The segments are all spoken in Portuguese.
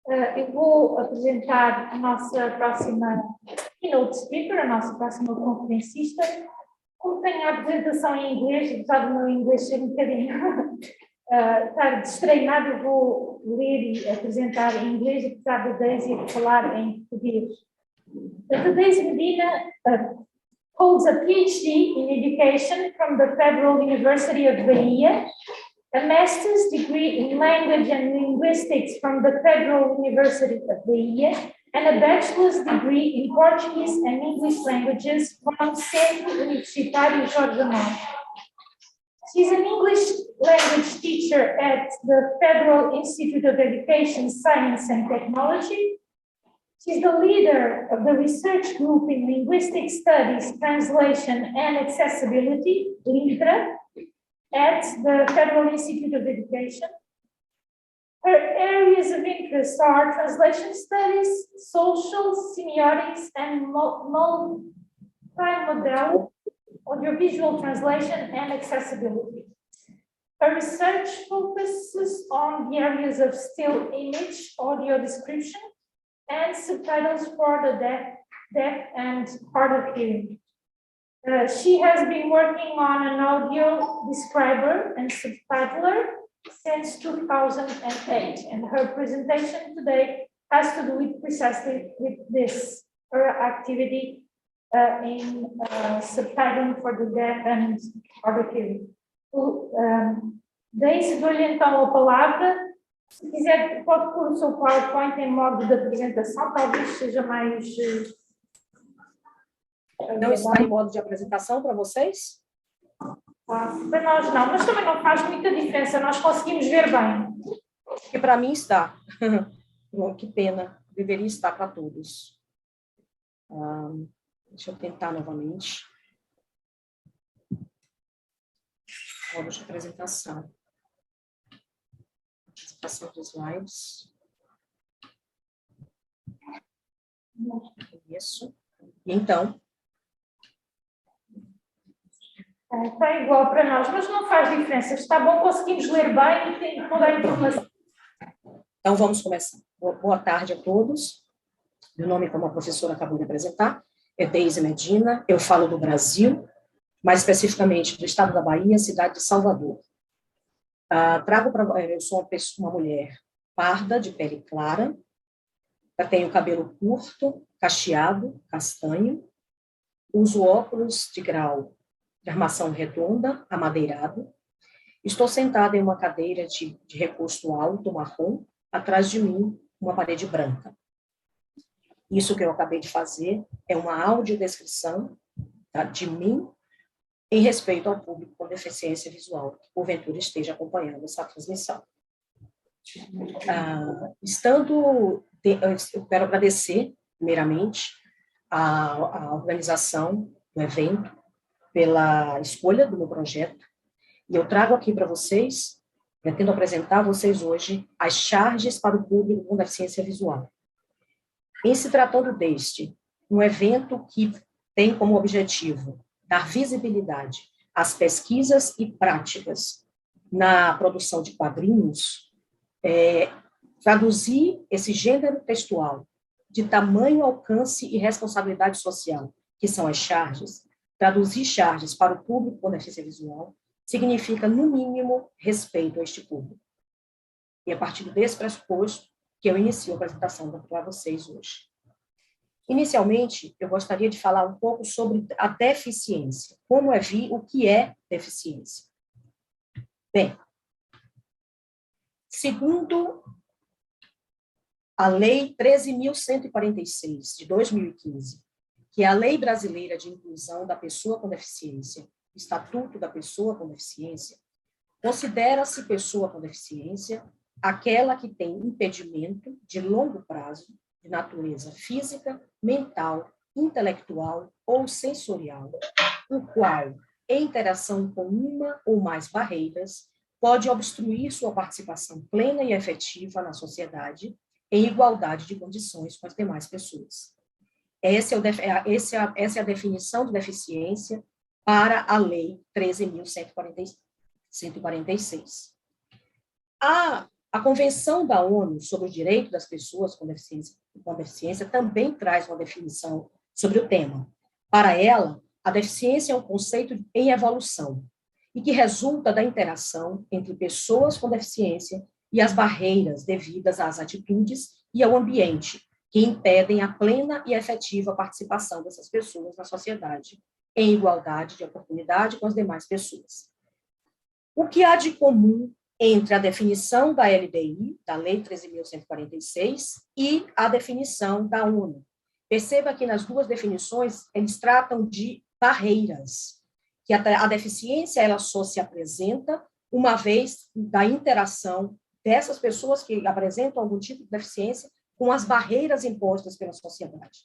Eu vou apresentar a nossa próxima keynote speaker, a nossa próxima conferencista. Como tenho a apresentação em inglês, apesar do meu inglês ser um bocadinho estar destreinado, eu vou ler e apresentar em inglês, apesar da Daisy falar em português. The Daisy Medina holds a PhD in Education from the Federal University of Bahia, a master's degree in Language and Linguistics from the Federal University of Bahia, and a bachelor's degree in Portuguese and English languages from Centro Universitário Jorge Amado. She's an English language teacher at the Federal Institute of Education, Science and Technology. She's the leader of the research group in Linguistic Studies, Translation and Accessibility, LINTRA, at the Federal Institute of Education. Her areas of interest are translation studies, social semiotics, and multimodal audiovisual translation and accessibility. Her research focuses on the areas of still image, audio description, and subtitles for the deaf and hard of hearing. She has been working on an audio describer and subtitler since 2008, and her presentation today has to do precisely with this, her activity in subtitling for the deaf and hard of hearing. Daí, dou-lhe então a palavra. Se quiser, pode pôr o seu PowerPoint em modo de apresentação, talvez seja mais... Não está em modo de apresentação para vocês? Para nós não, mas também não faz muita diferença, nós conseguimos ver bem. Porque para mim está. Que pena, deveria estar para todos. Deixa eu tentar novamente. Modo de apresentação. Apresentação dos slides. Isso. E então... Está igual para nós, mas não faz diferença. Está bom, conseguimos ler bem e tem toda a informação. Então, vamos começar. Boa tarde a todos. Meu nome, como a professora acabou de apresentar, é Daisy Medina. Eu falo do Brasil, mais especificamente do estado da Bahia, cidade de Salvador. Eu sou uma mulher parda, de pele clara. Eu tenho cabelo curto, cacheado, castanho. Uso óculos de grau de armação redonda, amadeirado. Estou sentada em uma cadeira de recurso alto, marrom, atrás de mim, uma parede branca. Isso que eu acabei de fazer é uma audiodescrição de mim em respeito ao público com deficiência visual, que porventura esteja acompanhando essa transmissão. Eu quero agradecer, primeiramente, a organização do evento, pela escolha do meu projeto, e eu trago aqui para vocês, pretendo apresentar a vocês hoje as charges para o público com deficiência visual. Em se tratando deste, um evento que tem como objetivo dar visibilidade às pesquisas e práticas na produção de quadrinhos, traduzir esse gênero textual de tamanho, alcance e responsabilidade social, que são as charges. Traduzir charges para o público com deficiência visual significa, no mínimo, respeito a este público. E é a partir desse pressuposto que eu inicio a apresentação para vocês hoje. Inicialmente, eu gostaria de falar um pouco sobre a deficiência, o que é deficiência. Bem, segundo a Lei 13.146, de 2015, que é a Lei Brasileira de Inclusão da Pessoa com Deficiência, Estatuto da Pessoa com Deficiência, considera-se pessoa com deficiência aquela que tem impedimento de longo prazo, de natureza física, mental, intelectual ou sensorial, o qual, em interação com uma ou mais barreiras, pode obstruir sua participação plena e efetiva na sociedade, em igualdade de condições com as demais pessoas. Essa é a definição de deficiência para a Lei 13.146. A A Convenção da ONU sobre os Direitos das Pessoas com deficiência também traz uma definição sobre o tema. Para ela, a deficiência é um conceito em evolução e que resulta da interação entre pessoas com deficiência e as barreiras devidas às atitudes e ao ambiente que impedem a plena e efetiva participação dessas pessoas na sociedade, em igualdade de oportunidade com as demais pessoas. O que há de comum entre a definição da LDI, da Lei 13.146, e a definição da ONU? Perceba que nas duas definições, eles tratam de barreiras, que a deficiência ela só se apresenta uma vez da interação dessas pessoas que apresentam algum tipo de deficiência com as barreiras impostas pela sociedade.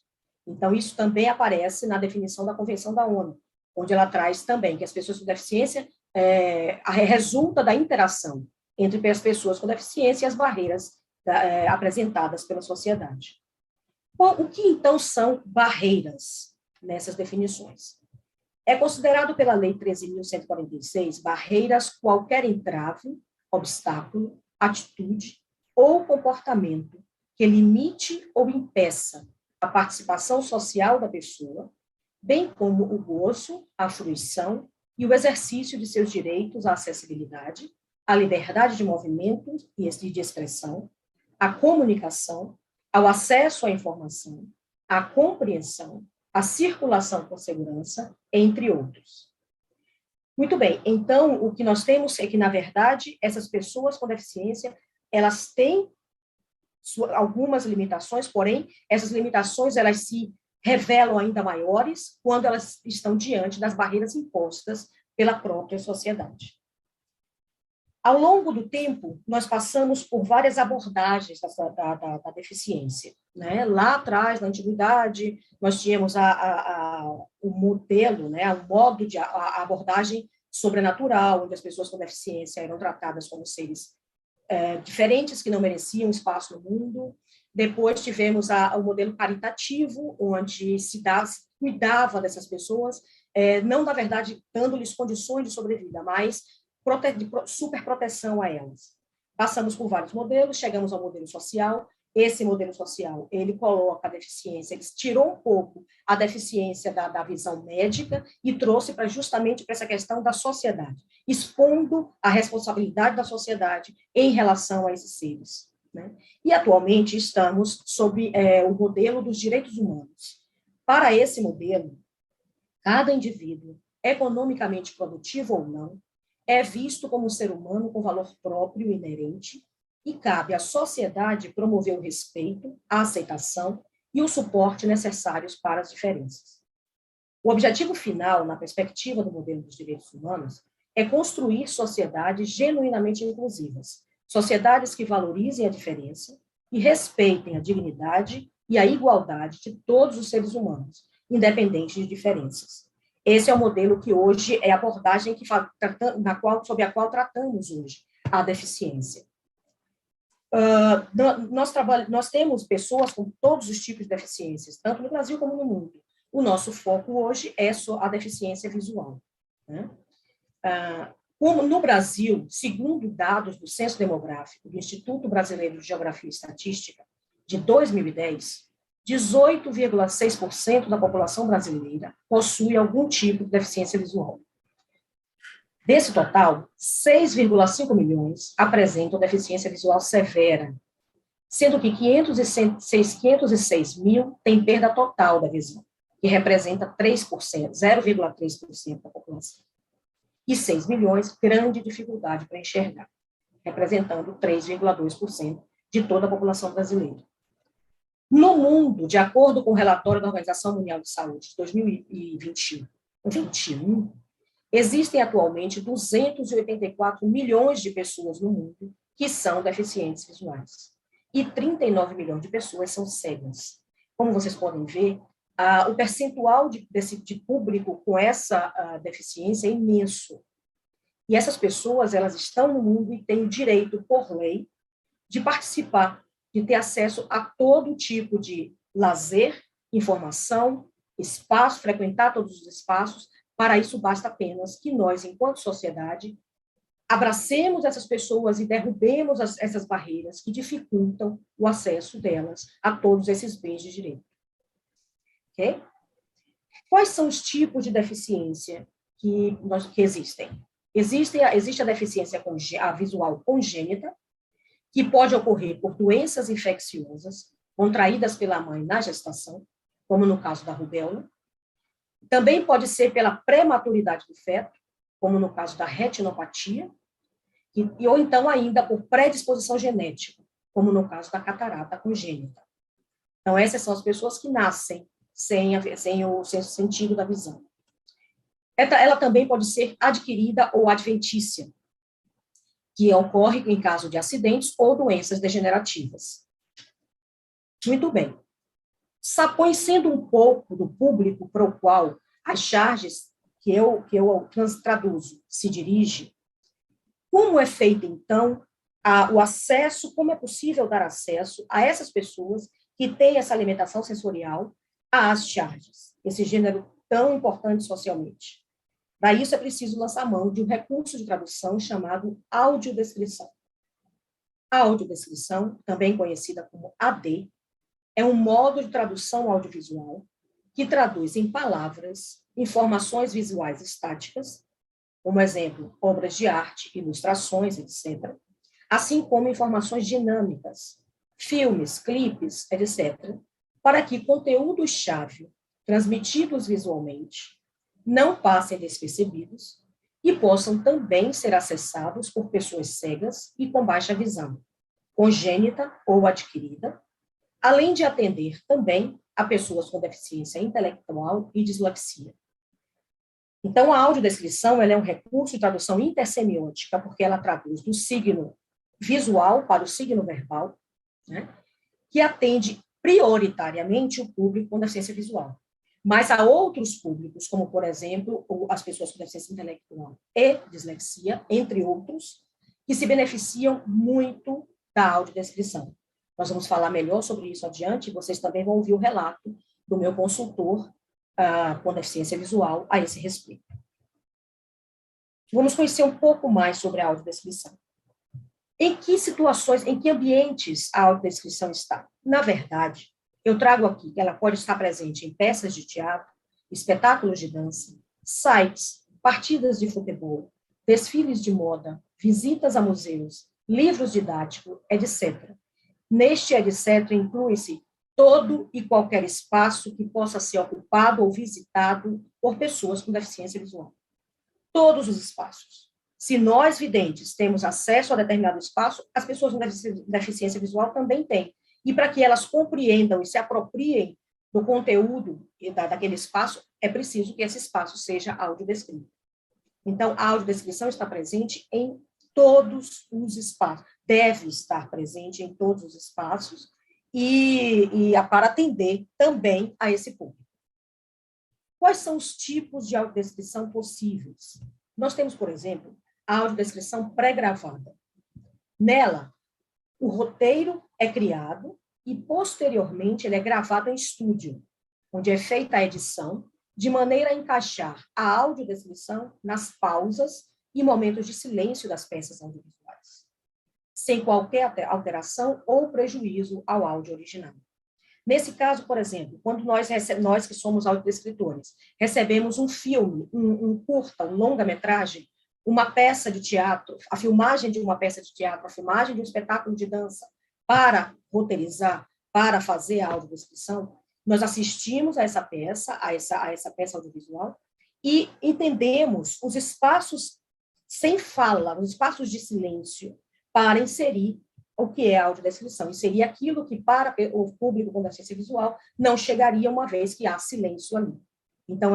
Então, isso também aparece na definição da Convenção da ONU, onde ela traz também que as pessoas com deficiência resulta da interação entre as pessoas com deficiência e as barreiras apresentadas pela sociedade. Bom, o que, então, são barreiras nessas definições? É considerado pela Lei 13.146 barreiras qualquer entrave, obstáculo, atitude ou comportamento que limite ou impeça a participação social da pessoa, bem como o gozo, a fruição e o exercício de seus direitos à acessibilidade, à liberdade de movimento e de expressão, à comunicação, ao acesso à informação, à compreensão, à circulação com segurança, entre outros. Muito bem, então, o que nós temos é que, na verdade, essas pessoas com deficiência, elas têm algumas limitações, porém, essas limitações, elas se revelam ainda maiores quando elas estão diante das barreiras impostas pela própria sociedade. Ao longo do tempo, nós passamos por várias abordagens da deficiência. Né? Lá atrás, na antiguidade, nós tínhamos o modelo, né? O modo de abordagem sobrenatural, onde as pessoas com deficiência eram tratadas como seres diferentes que não mereciam espaço no mundo. Depois tivemos o modelo caritativo, onde se cuidava dessas pessoas, não, na verdade, dando-lhes condições de sobrevida, mas de superproteção a elas. Passamos por vários modelos, chegamos ao modelo social. Esse modelo social, ele coloca a deficiência, ele tirou um pouco a deficiência da visão médica e trouxe justamente para essa questão da sociedade, expondo a responsabilidade da sociedade em relação a esses seres. Né? E, atualmente, estamos sob o modelo dos direitos humanos. Para esse modelo, cada indivíduo, economicamente produtivo ou não, é visto como um ser humano com valor próprio inerente e cabe à sociedade promover o respeito, a aceitação e o suporte necessários para as diferenças. O objetivo final, na perspectiva do modelo dos direitos humanos, é construir sociedades genuinamente inclusivas, sociedades que valorizem a diferença e respeitem a dignidade e a igualdade de todos os seres humanos, independente de diferenças. Esse é o modelo que hoje é a abordagem sobre a qual tratamos hoje a deficiência. Nós temos pessoas com todos os tipos de deficiências, tanto no Brasil como no mundo. O nosso foco hoje é só a deficiência visual. Né? Como no Brasil, segundo dados do Censo Demográfico do Instituto Brasileiro de Geografia e Estatística, de 2010, 18,6% da população brasileira possui algum tipo de deficiência visual. Desse total, 6,5 milhões apresentam deficiência visual severa, sendo que 506 mil têm perda total da visão, que representa 3%, 0,3% da população. E 6 milhões, grande dificuldade para enxergar, representando 3,2% de toda a população brasileira. No mundo, de acordo com o relatório da Organização Mundial de Saúde de 2021, existem atualmente 284 milhões de pessoas no mundo que são deficientes visuais. E 39 milhões de pessoas são cegas. Como vocês podem ver, o percentual de público com essa deficiência é imenso. E essas pessoas, elas estão no mundo e têm o direito, por lei, de participar, de ter acesso a todo tipo de lazer, informação, espaço, frequentar todos os espaços. Para isso, basta apenas que nós, enquanto sociedade, abracemos essas pessoas e derrubemos essas barreiras que dificultam o acesso delas a todos esses bens de direito. Ok? Quais são os tipos de deficiência que existem? Existe a deficiência visual congênita, que pode ocorrer por doenças infecciosas contraídas pela mãe na gestação, como no caso da rubéola. Também pode ser pela prematuridade do feto, como no caso da retinopatia, ou então ainda por predisposição genética, como no caso da catarata congênita. Então, essas são as pessoas que nascem sem o sentido da visão. Ela também pode ser adquirida ou adventícia, que ocorre em caso de acidentes ou doenças degenerativas. Muito bem. Conhecendo um pouco do público para o qual as charges que eu traduzo se dirige, como é feito, então, o acesso, como é possível dar acesso a essas pessoas que têm essa alimentação sensorial às charges, esse gênero tão importante socialmente. Para isso, é preciso lançar mão de um recurso de tradução chamado audiodescrição. A audiodescrição, também conhecida como AD, é um modo de tradução audiovisual que traduz em palavras informações visuais estáticas, como exemplo, obras de arte, ilustrações, etc., assim como informações dinâmicas, filmes, clipes, etc., para que conteúdos-chave transmitidos visualmente não passem despercebidos e possam também ser acessados por pessoas cegas e com baixa visão, congênita ou adquirida, além de atender também a pessoas com deficiência intelectual e dislexia. Então, a audiodescrição ela é um recurso de tradução intersemiótica, porque ela traduz do signo visual para o signo verbal, né, que atende prioritariamente o público com deficiência visual. Mas há outros públicos, como, por exemplo, as pessoas com deficiência intelectual e dislexia, entre outros, que se beneficiam muito da audiodescrição. Nós vamos falar melhor sobre isso adiante, e vocês também vão ouvir o relato do meu consultor com deficiência visual a esse respeito. Vamos conhecer um pouco mais sobre a audiodescrição. Em que situações, em que ambientes a audiodescrição está? Na verdade, eu trago aqui que ela pode estar presente em peças de teatro, espetáculos de dança, sites, partidas de futebol, desfiles de moda, visitas a museus, livros didáticos, etc. Neste etc. inclui-se todo e qualquer espaço que possa ser ocupado ou visitado por pessoas com deficiência visual. Todos os espaços. Se nós, videntes, temos acesso a determinado espaço, as pessoas com deficiência visual também têm. E para que elas compreendam e se apropriem do conteúdo daquele espaço, é preciso que esse espaço seja audiodescrito. Então, a audiodescrição está presente em todos os espaços, deve estar presente em todos os espaços, e para atender também a esse público. Quais são os tipos de audiodescrição possíveis? Nós temos, por exemplo, a audiodescrição pré-gravada. Nela, o roteiro é criado e, posteriormente, ele é gravado em estúdio, onde é feita a edição, de maneira a encaixar a audiodescrição nas pausas e momentos de silêncio das peças audiovisuais, sem qualquer alteração ou prejuízo ao áudio original. Nesse caso, por exemplo, quando nós que somos audiodescritores, recebemos um filme, um curta, um longa-metragem, uma peça de teatro, a filmagem de uma peça de teatro, a filmagem de um espetáculo de dança, para roteirizar, para fazer a audiodescrição, nós assistimos a essa peça audiovisual e entendemos os espaços sem fala, os espaços de silêncio, para inserir o que é a audiodescrição. Inserir aquilo que, para o público com deficiência visual, não chegaria uma vez que há silêncio ali. Então,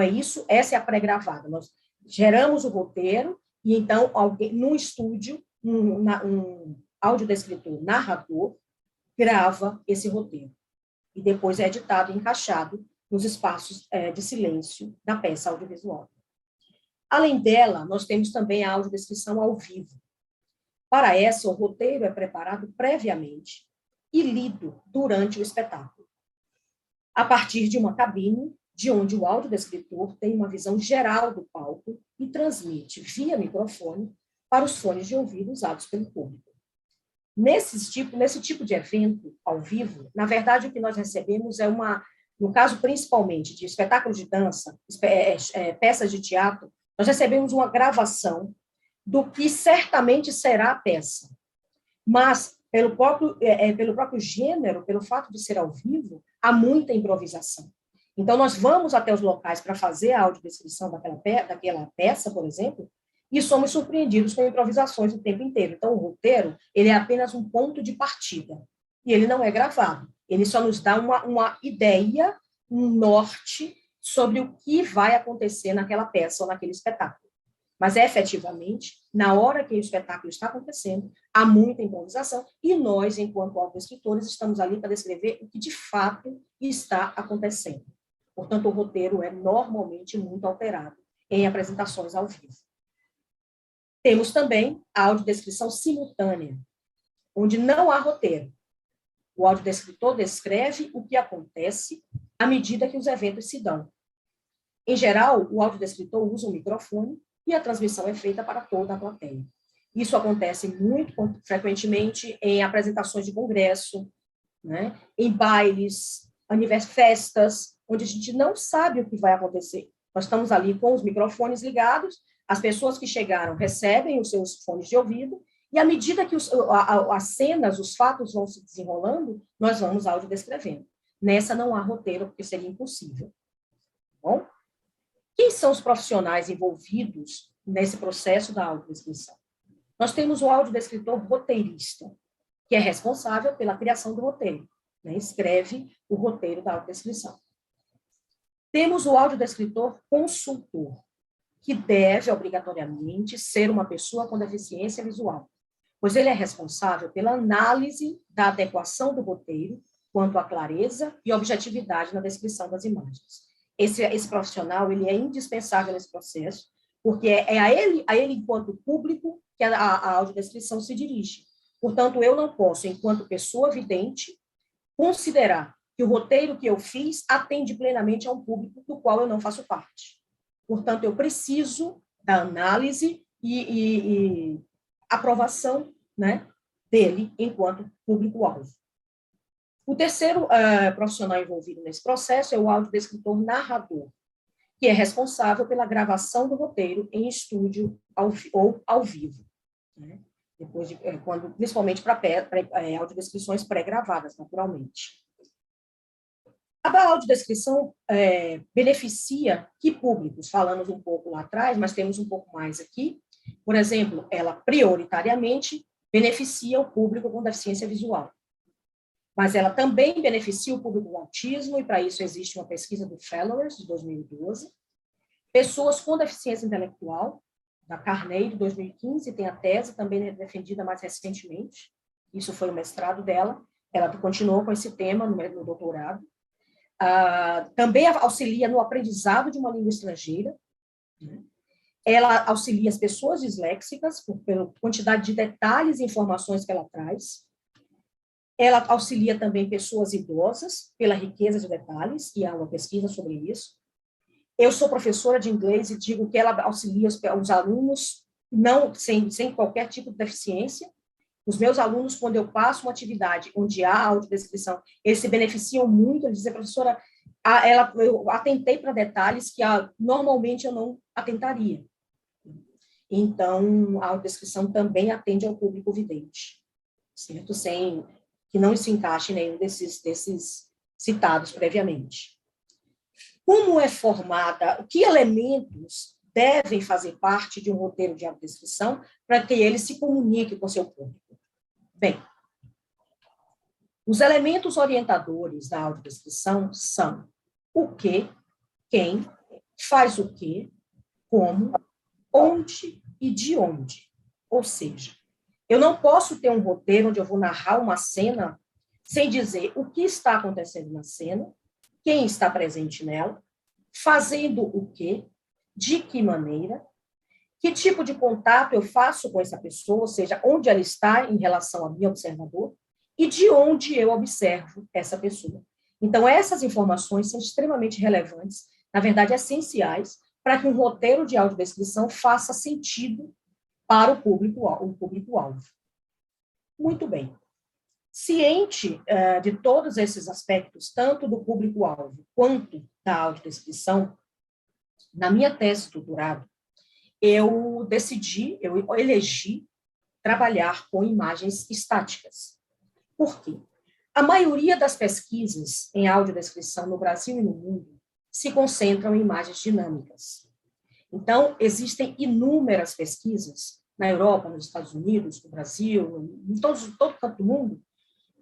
essa é a pré-gravada. Nós geramos o roteiro e, então, num estúdio, um audiodescritor narrador grava esse roteiro. E depois é editado e encaixado nos espaços de silêncio da peça audiovisual. Além dela, nós temos também a audiodescrição ao vivo. Para essa, o roteiro é preparado previamente e lido durante o espetáculo, a partir de uma cabine, de onde o audiodescritor tem uma visão geral do palco e transmite, via microfone, para os fones de ouvido usados pelo público. Nesse tipo de evento, ao vivo, na verdade, o que nós recebemos é no caso principalmente de espetáculos de dança, peças de teatro, nós recebemos uma gravação do que certamente será a peça. Mas, pelo próprio gênero, pelo fato de ser ao vivo, há muita improvisação. Então, nós vamos até os locais para fazer a audiodescrição daquela peça, por exemplo, e somos surpreendidos com improvisações o tempo inteiro. Então, o roteiro, ele é apenas um ponto de partida, e ele não é gravado. Ele só nos dá uma ideia, um norte sobre o que vai acontecer naquela peça ou naquele espetáculo. Mas, efetivamente, na hora que o espetáculo está acontecendo, há muita improvisação, e nós, enquanto autoescritores, estamos ali para descrever o que, de fato, está acontecendo. Portanto, o roteiro é normalmente muito alterado em apresentações ao vivo. Temos também a audiodescrição simultânea, onde não há roteiro. O audiodescritor descreve o que acontece à medida que os eventos se dão. Em geral, o audiodescritor usa um microfone e a transmissão é feita para toda a plateia. Isso acontece muito frequentemente em apresentações de congresso, né? Em bailes, festas, onde a gente não sabe o que vai acontecer. Nós estamos ali com os microfones ligados, as pessoas que chegaram recebem os seus fones de ouvido, e à medida que as cenas, os fatos vão se desenrolando, nós vamos audiodescrevendo. Nessa não há roteiro, porque seria impossível. Bom? Quem são os profissionais envolvidos nesse processo da audiodescrição? Nós temos o audiodescritor roteirista, que é responsável pela criação do roteiro, né? Escreve o roteiro da audiodescrição. Temos o audiodescritor consultor, que deve, obrigatoriamente, ser uma pessoa com deficiência visual, pois ele é responsável pela análise da adequação do roteiro quanto à clareza e objetividade na descrição das imagens. Esse profissional, ele é indispensável nesse processo, porque é a ele enquanto público, que a audiodescrição se dirige. Portanto, eu não posso, enquanto pessoa vidente, considerar que o roteiro que eu fiz atende plenamente a um público do qual eu não faço parte. Portanto, eu preciso da análise e aprovação, né, dele enquanto público-alvo. O terceiro profissional envolvido nesse processo é o audiodescritor narrador, que é responsável pela gravação do roteiro em estúdio ou ao vivo, né? Depois principalmente para audiodescrições pré-gravadas, naturalmente. A audiodescrição beneficia que públicos? Falamos um pouco lá atrás, mas temos um pouco mais aqui. Por exemplo, ela prioritariamente beneficia o público com deficiência visual. Mas ela também beneficia o público com autismo, e para isso existe uma pesquisa do Fellowers, de 2012. Pessoas com deficiência intelectual, da Carney, de 2015, tem a tese também defendida mais recentemente. Isso foi o mestrado dela. Ela continuou com esse tema no doutorado. Também auxilia no aprendizado de uma língua estrangeira, né? Ela auxilia as pessoas disléxicas pela quantidade de detalhes e informações que ela traz. Ela auxilia também pessoas idosas pela riqueza de detalhes, e há uma pesquisa sobre isso. Eu sou professora de inglês e digo que ela auxilia os alunos sem qualquer tipo de deficiência. Os meus alunos, quando eu passo uma atividade onde há audiodescrição, eles se beneficiam muito. Eles dizem, professora, eu atentei para detalhes que normalmente eu não atentaria. Então, a audiodescrição também atende ao público vidente, certo? Que não se encaixe em nenhum desses citados previamente. Como é formada, que elementos devem fazer parte de um roteiro de audiodescrição para que ele se comunique com seu público? Bem, os elementos orientadores da audiodescrição são o que, quem, faz o que, como, onde e de onde. Ou seja, eu não posso ter um roteiro onde eu vou narrar uma cena sem dizer o que está acontecendo na cena, quem está presente nela, fazendo o quê, de que maneira, que tipo de contato eu faço com essa pessoa, ou seja, onde ela está em relação a mim, observador, e de onde eu observo essa pessoa. Então, essas informações são extremamente relevantes, na verdade, essenciais, para que um roteiro de audiodescrição faça sentido para o público-alvo. Muito bem. Ciente de todos esses aspectos, tanto do público-alvo quanto da audiodescrição, na minha tese de doutorado, eu elegi trabalhar com imagens estáticas. Por quê? A maioria das pesquisas em audiodescrição no Brasil e no mundo se concentram em imagens dinâmicas. Então, existem inúmeras pesquisas na Europa, nos Estados Unidos, no Brasil, em todo canto do mundo,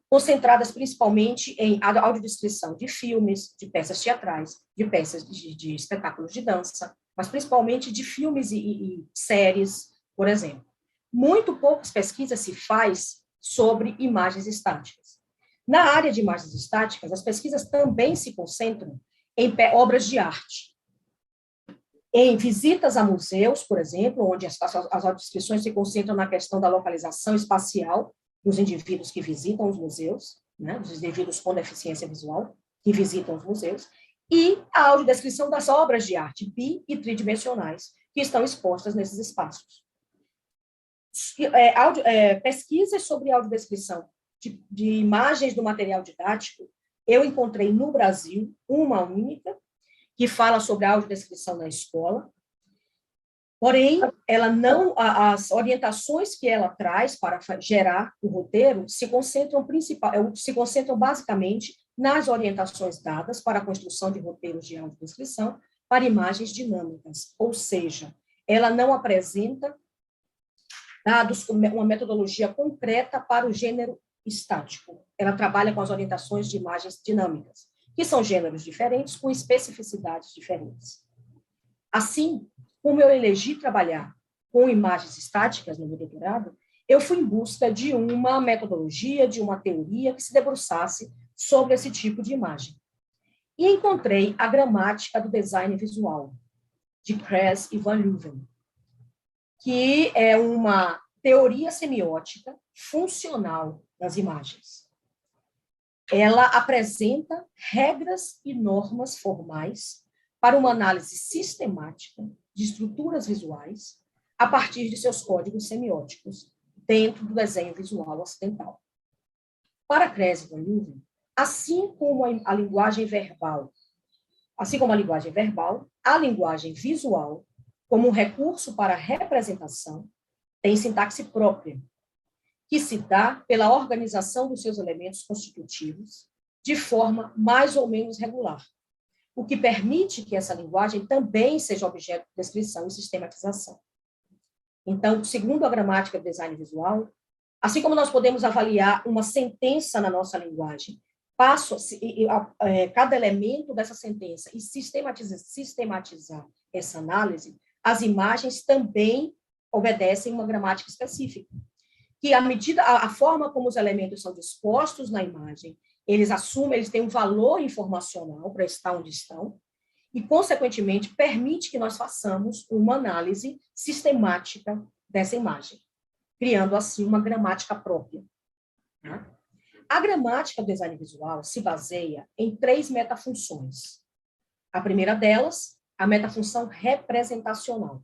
concentradas principalmente em audiodescrição de filmes, de peças teatrais, de peças de espetáculos de dança, mas principalmente de filmes e séries, por exemplo. Muito poucas pesquisas se faz sobre imagens estáticas. Na área de imagens estáticas, as pesquisas também se concentram em obras de arte, em visitas a museus, por exemplo, onde as audiodescrições se concentram na questão da localização espacial dos indivíduos que visitam os museus, né, dos indivíduos com deficiência visual que visitam os museus, e a audiodescrição das obras de arte bi- e tridimensionais que estão expostas nesses espaços. Pesquisas sobre audiodescrição de imagens do material didático, eu encontrei no Brasil uma única, que fala sobre a audiodescrição na escola, porém, ela não, as orientações que ela traz para gerar o roteiro se concentram basicamente nas orientações dadas para a construção de roteiros de audiodescrição para imagens dinâmicas, ou seja, ela não apresenta dados, uma metodologia concreta para o gênero estático. Ela trabalha com as orientações de imagens dinâmicas, que são gêneros diferentes, com especificidades diferentes. Assim, como eu elegi trabalhar com imagens estáticas no meu doutorado, eu fui em busca de uma metodologia, de uma teoria que se debruçasse sobre esse tipo de imagem. E encontrei a gramática do design visual, de Kress e Van Leeuwen, que é uma teoria semiótica funcional das imagens. Ela apresenta regras e normas formais para uma análise sistemática de estruturas visuais a partir de seus códigos semióticos dentro do desenho visual ocidental. Para Kress e Van Leeuwen, assim como a linguagem verbal, a linguagem visual, como um recurso para a representação, tem sintaxe própria, que se dá pela organização dos seus elementos constitutivos de forma mais ou menos regular, o que permite que essa linguagem também seja objeto de descrição e sistematização. Então, segundo a gramática do design visual, assim como nós podemos avaliar uma sentença na nossa linguagem, cada elemento dessa sentença e sistematizar essa análise, as imagens também obedecem uma gramática específica, que a forma como os elementos são dispostos na imagem, eles têm um valor informacional para estar onde estão, e, consequentemente, permite que nós façamos uma análise sistemática dessa imagem, criando, assim, uma gramática própria. Tá? A gramática do design visual se baseia em 3 metafunções. A primeira delas, a metafunção representacional.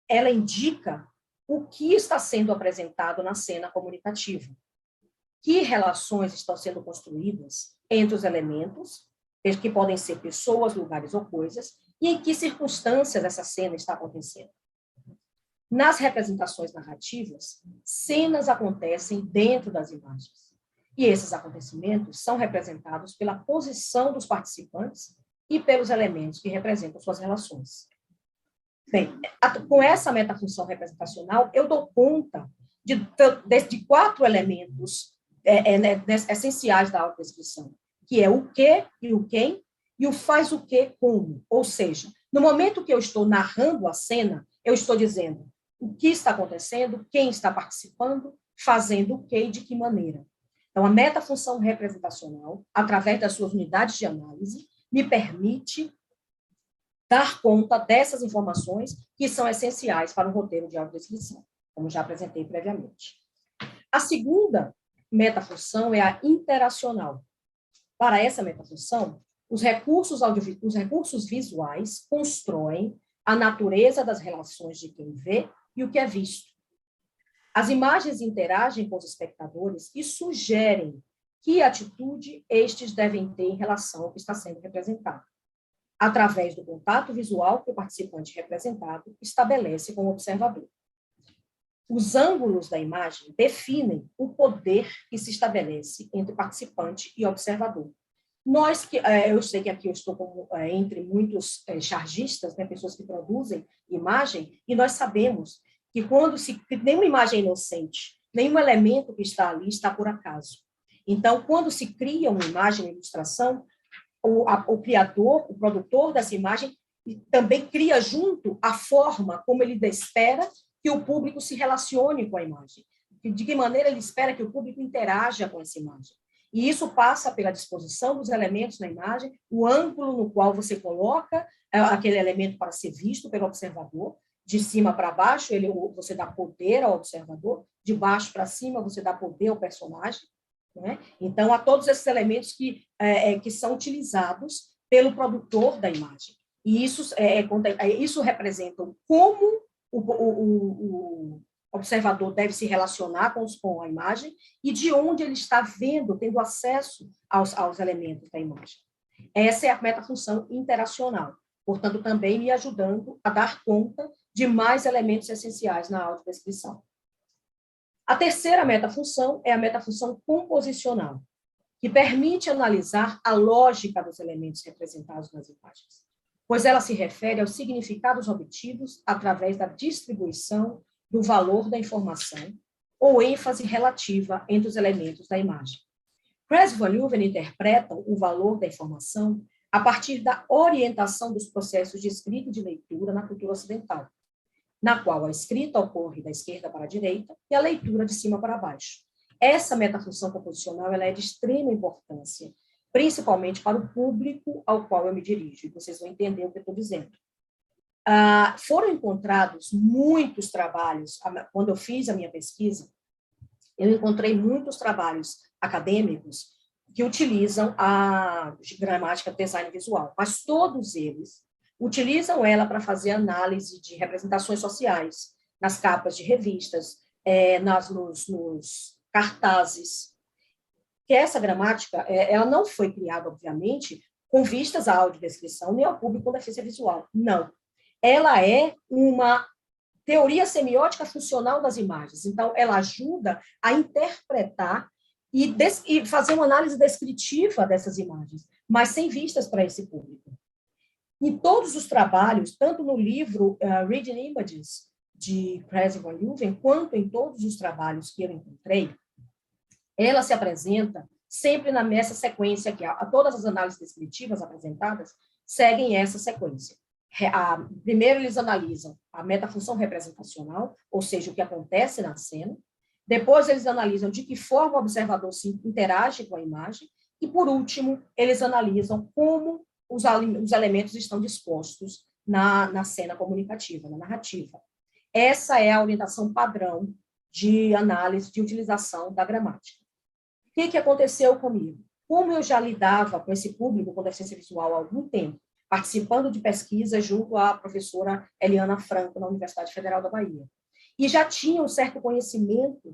Ela indica o que está sendo apresentado na cena comunicativa, que relações estão sendo construídas entre os elementos, que podem ser pessoas, lugares ou coisas, e em que circunstâncias essa cena está acontecendo. Nas representações narrativas, cenas acontecem dentro das imagens, e esses acontecimentos são representados pela posição dos participantes e pelos elementos que representam suas relações. Bem, com essa metafunção representacional, eu dou conta de 4 elementos essenciais da autodescrição, que é o que e o quem, e o faz o que como. Ou seja, no momento que eu estou narrando a cena, eu estou dizendo o que está acontecendo, quem está participando, fazendo o que e de que maneira. Então, a metafunção representacional, através das suas unidades de análise, me permite dar conta dessas informações que são essenciais para um roteiro de audiodescrição, como já apresentei previamente. A segunda metafunção é a interacional. Para essa metafunção, os recursos visuais constroem a natureza das relações de quem vê e o que é visto. As imagens interagem com os espectadores e sugerem que atitude estes devem ter em relação ao que está sendo representado, através do contato visual que o participante representado estabelece com o observador. Os ângulos da imagem definem o poder que se estabelece entre participante e observador. Eu sei que aqui eu estou entre muitos chargistas, né, pessoas que produzem imagem, e nós sabemos que nenhuma imagem é inocente, nenhum elemento que está ali está por acaso. Então, quando se cria uma imagem, uma ilustração, o criador, o produtor dessa imagem, também cria junto a forma como ele espera que o público se relacione com a imagem, de que maneira ele espera que o público interaja com essa imagem. E isso passa pela disposição dos elementos na imagem, o ângulo no qual você coloca aquele elemento para ser visto pelo observador, de cima para baixo, você dá poder ao observador, de baixo para cima, você dá poder ao personagem. Né? Então, há todos esses elementos que são utilizados pelo produtor da imagem. E isso representa como o observador deve se relacionar com a imagem e de onde ele está vendo, tendo acesso aos elementos da imagem. Essa é a metafunção interacional, portanto, também me ajudando a dar conta de mais elementos essenciais na audiodescrição. A terceira metafunção é a metafunção composicional, que permite analisar a lógica dos elementos representados nas imagens, pois ela se refere aos significados obtidos através da distribuição do valor da informação ou ênfase relativa entre os elementos da imagem. Kress e Van Leeuwen interpretam o valor da informação a partir da orientação dos processos de escrita e de leitura na cultura ocidental, na qual a escrita ocorre da esquerda para a direita e a leitura de cima para baixo. Essa metafunção composicional ela é de extrema importância, principalmente para o público ao qual eu me dirijo, e vocês vão entender o que eu estou dizendo. Foram encontrados muitos trabalhos, quando eu fiz a minha pesquisa, eu encontrei muitos trabalhos acadêmicos que utilizam a gramática design visual, mas todos eles utilizam ela para fazer análise de representações sociais, nas capas de revistas, nos cartazes. Que essa gramática, ela não foi criada, obviamente, com vistas à audiodescrição nem ao público com deficiência visual. Não. Ela é uma teoria semiótica funcional das imagens. Então, ela ajuda a interpretar e fazer uma análise descritiva dessas imagens, mas sem vistas para esse público. Em todos os trabalhos, tanto no livro Reading Images, de Kress e Van Leeuwen, quanto em todos os trabalhos que eu encontrei, ela se apresenta sempre nessa sequência aqui. Todas as análises descritivas apresentadas seguem essa sequência. Primeiro, eles analisam a metafunção representacional, ou seja, o que acontece na cena. Depois, eles analisam de que forma o observador se interage com a imagem. E, por último, eles analisam como os elementos estão dispostos na cena comunicativa, na narrativa. Essa é a orientação padrão de análise, de utilização da gramática. O que aconteceu comigo? Como eu já lidava com esse público com deficiência visual há algum tempo, participando de pesquisa junto à professora Eliana Franco, na Universidade Federal da Bahia, e já tinha um certo conhecimento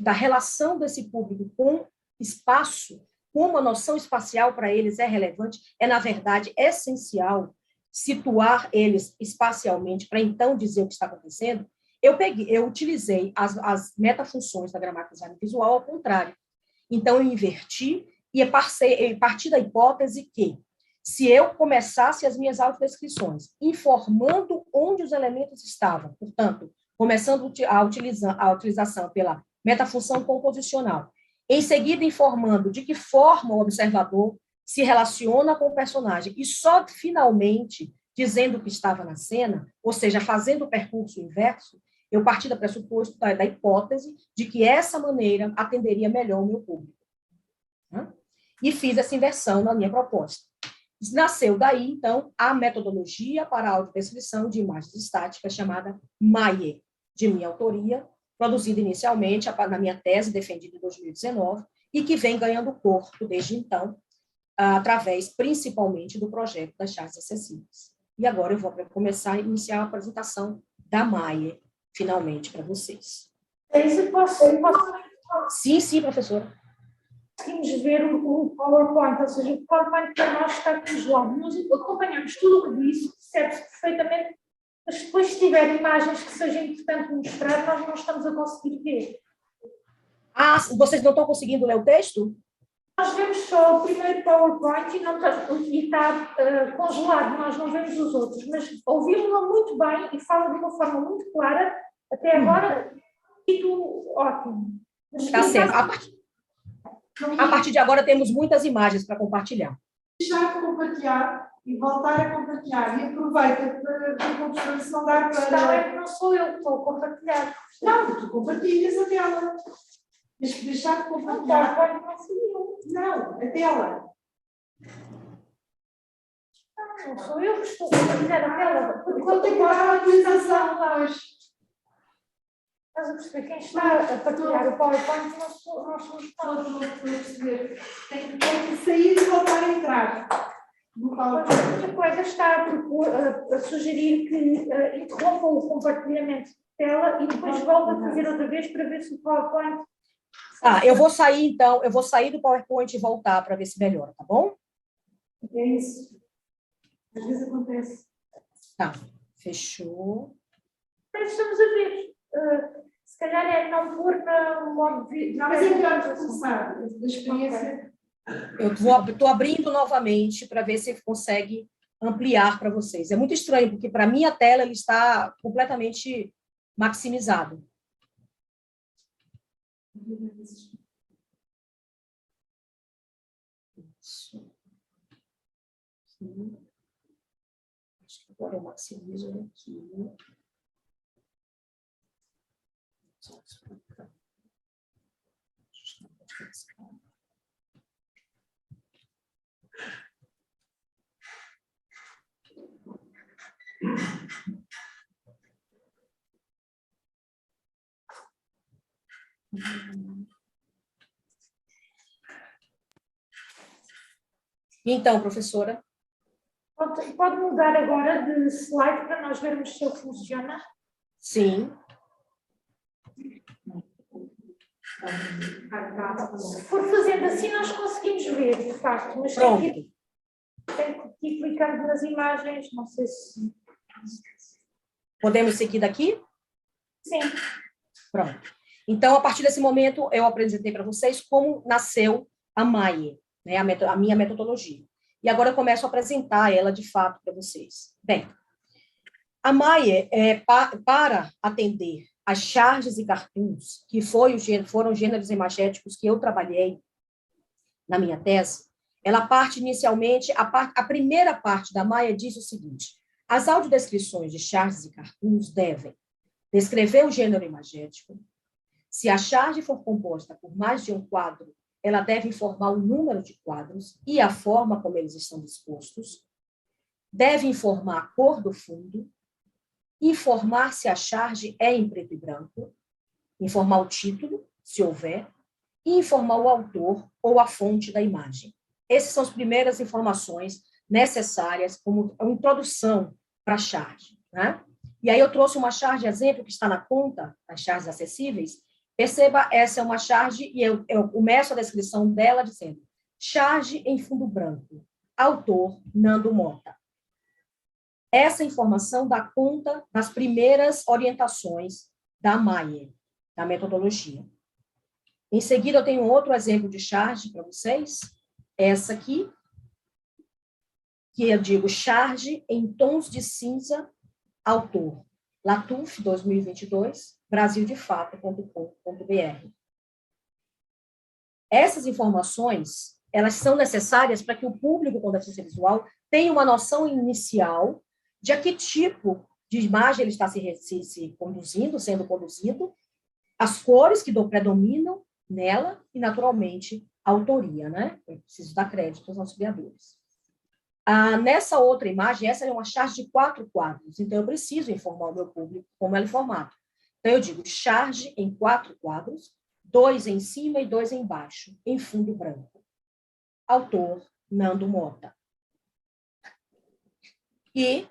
da relação desse público com espaço, como a noção espacial para eles é relevante, na verdade, essencial situar eles espacialmente para então dizer o que está acontecendo. Eu utilizei as metafunções da gramática design visual ao contrário. Então, eu inverti e parti da hipótese que, se eu começasse as minhas autodescrições informando onde os elementos estavam, portanto, começando a utilização pela metafunção composicional, em seguida informando de que forma o observador se relaciona com o personagem e só finalmente dizendo o que estava na cena, ou seja, fazendo o percurso inverso, eu parti do pressuposto da hipótese de que essa maneira atenderia melhor o meu público. Né? E fiz essa inversão na minha proposta. Nasceu daí, então, a metodologia para a audiodescrição de imagens estáticas chamada MAIE, de minha autoria, produzida inicialmente na minha tese, defendida em 2019, e que vem ganhando corpo desde então, através, principalmente, do projeto das charts acessíveis. E agora eu vou começar a iniciar a apresentação da Maia, finalmente, para vocês. Isso posso Sim, sim, professora. conseguimos ver o PowerPoint, ou seja, o PowerPoint para nós está congelado. Nós acompanhamos tudo o que disse, percebe-se perfeitamente, mas depois se tiver imagens que seja importante mostrar, nós não estamos a conseguir ver. Ah, vocês não estão conseguindo ler o texto? Nós vemos só o primeiro PowerPoint e está congelado, nós não vemos os outros, mas ouvimos-lo muito bem e fala de uma forma muito clara, até agora, tudo ótimo. Está certo. A partir de agora temos muitas imagens para compartilhar. Deixar de compartilhar e voltar a compartilhar. E aproveita para a demonstração dar A questão para... é que não sou eu que estou a compartilhar. Não, tu compartilhas a tela. Tens que deixar de Não, compartilhar. não fui eu. Não, a tela. Não sou eu que estou a compartilhar a tela. Então tem que dar a atualização hoje. Estás a perceber? Quem está a partilhar o PowerPoint não somos nós. Estou a perceber. Tem que sair e voltar a entrar. No PowerPoint. A minha colega está a sugerir que interrompa o compartilhamento de tela e depois volte a fazer outra vez para ver se o PowerPoint... Ah, eu vou sair, então, do PowerPoint e voltar para ver se melhora, tá bom? É isso. Às vezes acontece. Tá, fechou. Mas estamos a ver. Se calhar é não pôr no modo de... Não, mas é melhor começar. Da experiência... Eu estou abrindo novamente para ver se consegue ampliar para vocês. É muito estranho, porque para mim a tela ele está completamente maximizado. Isso. Aqui. Acho que agora eu maximizo aqui. Então, professora? Pode mudar agora de slide para nós vermos se ele funciona? Sim. Se for fazendo assim, nós conseguimos ver, de facto, mas Pronto. tem que ir clicando nas imagens, não sei se... Podemos seguir daqui? Sim. Pronto. Então, a partir desse momento, eu apresentei para vocês como nasceu a Maia, né, a minha metodologia. E agora eu começo a apresentar ela de fato para vocês. Bem, a Maia, para atender as charges e cartoons, que foram gêneros imagéticos que eu trabalhei na minha tese, ela parte inicialmente, a primeira parte da Maia diz o seguinte: as audiodescrições de charges e cartoons devem descrever o gênero imagético. Se a charge for composta por mais de um quadro, ela deve informar o número de quadros e a forma como eles estão dispostos. Deve informar a cor do fundo, informar se a charge é em preto e branco, informar o título, se houver, e informar o autor ou a fonte da imagem. Essas são as primeiras informações necessárias como uma introdução para a charge, né? E aí eu trouxe uma charge exemplo que está na conta, as charges acessíveis. Perceba, essa é uma charge e eu começo a descrição dela dizendo: charge em fundo branco, autor Nando Mota. Essa informação dá conta das primeiras orientações da Maia, da metodologia. Em seguida, eu tenho outro exemplo de charge para vocês, essa aqui, que eu digo charge em tons de cinza, autor Latuf, 2022, brasildefato.com.br. Essas informações, elas são necessárias para que o público com deficiência visual tenha uma noção inicial de a que tipo de imagem ele está sendo conduzido, as cores que predominam nela e, naturalmente, a autoria, né? Eu preciso dar crédito aos auxiliadores. Nessa outra imagem, essa é uma charge de 4 quadros, então eu preciso informar o meu público como ela é formada. Então, eu digo charge em 4 quadros, 2 em cima e 2 embaixo, em fundo branco. Autor, Nando Mota. E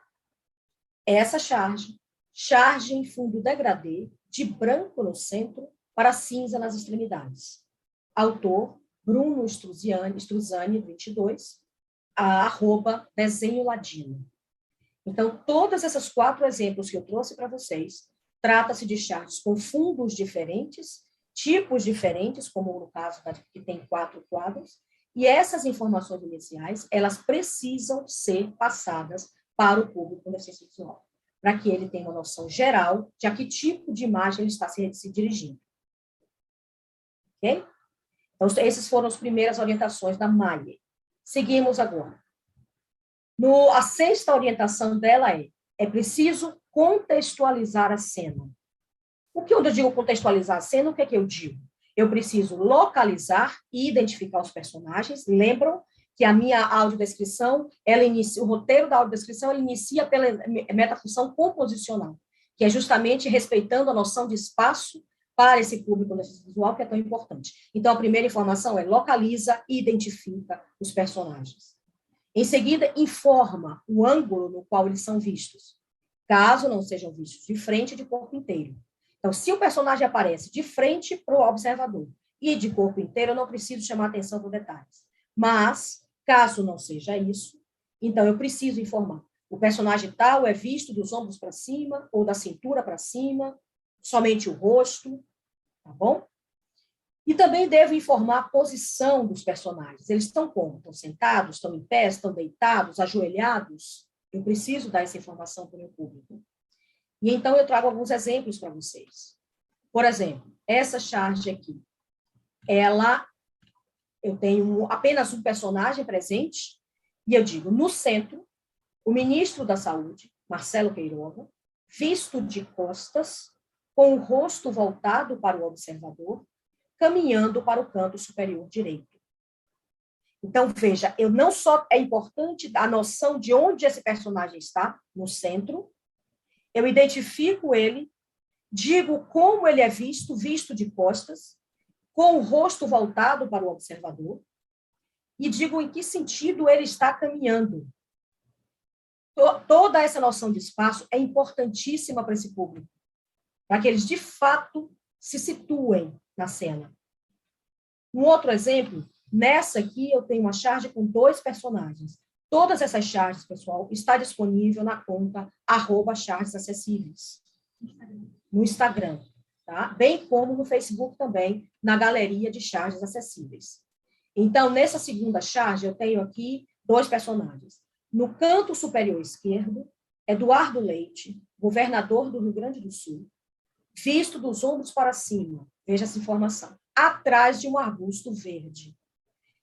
essa charge em fundo degradê, de branco no centro para cinza nas extremidades. Autor, Bruno Struzani, 22, @desenho ladino. Então, todos esses 4 exemplos que eu trouxe para vocês, trata-se de charges com fundos diferentes, tipos diferentes, como no caso que tem 4 quadros, e essas informações iniciais, elas precisam ser passadas para o público com deficiência visual, para que ele tenha uma noção geral de a que tipo de imagem ele está se dirigindo. Ok? Então, essas foram as primeiras orientações da Maia. Seguimos agora. A 6ª orientação dela é preciso contextualizar a cena. Quando eu digo contextualizar a cena, o que é que eu digo? Eu preciso localizar e identificar os personagens. Lembram que a minha audiodescrição, o roteiro da audiodescrição, ela inicia pela metafunção composicional, que é justamente respeitando a noção de espaço para esse público visual, que é tão importante. Então, a primeira informação é localiza e identifica os personagens. Em seguida, informa o ângulo no qual eles são vistos, caso não sejam vistos de frente e de corpo inteiro. Então, se o personagem aparece de frente para o observador e de corpo inteiro, eu não preciso chamar atenção para detalhes. Mas, caso não seja isso, então eu preciso informar. O personagem tal é visto dos ombros para cima ou da cintura para cima, somente o rosto, tá bom? E também devo informar a posição dos personagens. Eles estão como? Estão sentados, estão em pé, estão deitados, ajoelhados? Eu preciso dar essa informação para o meu público. E então eu trago alguns exemplos para vocês. Por exemplo, essa charge aqui, eu tenho apenas um personagem presente, e eu digo, no centro, o ministro da Saúde, Marcelo Queiroga, visto de costas, com o rosto voltado para o observador, caminhando para o canto superior direito. Então, veja, não só é importante a noção de onde esse personagem está, no centro, eu identifico ele, digo como ele é visto de costas, com o rosto voltado para o observador, e digo em que sentido ele está caminhando. Toda essa noção de espaço é importantíssima para esse público, para que eles, de fato, se situem na cena. Um outro exemplo, nessa aqui eu tenho uma charge com 2 personagens. Todas essas charges, pessoal, está disponível na conta @chargesacessíveis, no Instagram, tá? Bem como no Facebook também, na galeria de charges acessíveis. Então, nessa segunda charge, eu tenho aqui 2 personagens. No canto superior esquerdo, Eduardo Leite, governador do Rio Grande do Sul, visto dos ombros para cima, veja essa informação, atrás de um arbusto verde.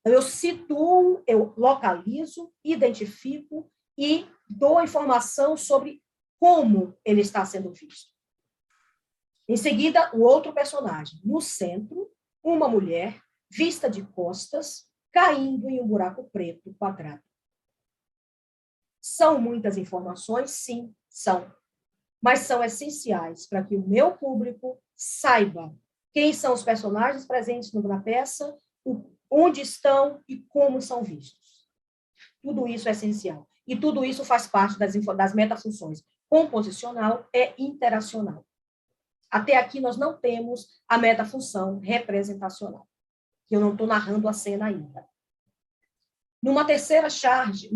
Eu situo, eu localizo, identifico e dou informação sobre como ele está sendo visto. Em seguida, o outro personagem. No centro, uma mulher vista de costas, caindo em um buraco preto quadrado. São muitas informações? Sim, são. Mas são essenciais para que o meu público saiba quem são os personagens presentes na peça, onde estão e como são vistos. Tudo isso é essencial. E tudo isso faz parte das metafunções composicional e interacional. Até aqui nós não temos a metafunção representacional, que eu não estou narrando a cena ainda. Numa terceira charge,